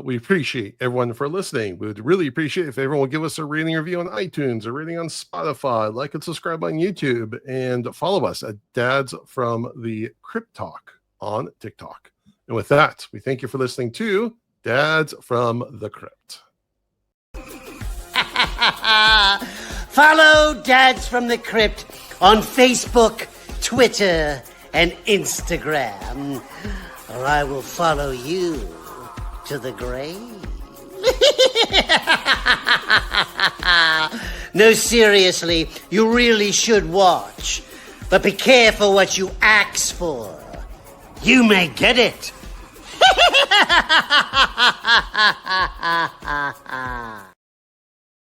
We appreciate everyone for listening. We would really appreciate if everyone would give us a rating review on iTunes, a rating on Spotify, like and subscribe on YouTube, and follow us at Dads from the Crypt Talk on TikTok. And with that, we thank you for listening to Dads from the Crypt. Follow Dads from the Crypt on Facebook, Twitter, and Instagram, or I will follow you to the grave. No, seriously, you really should watch. But be careful what you ask for. You may get it.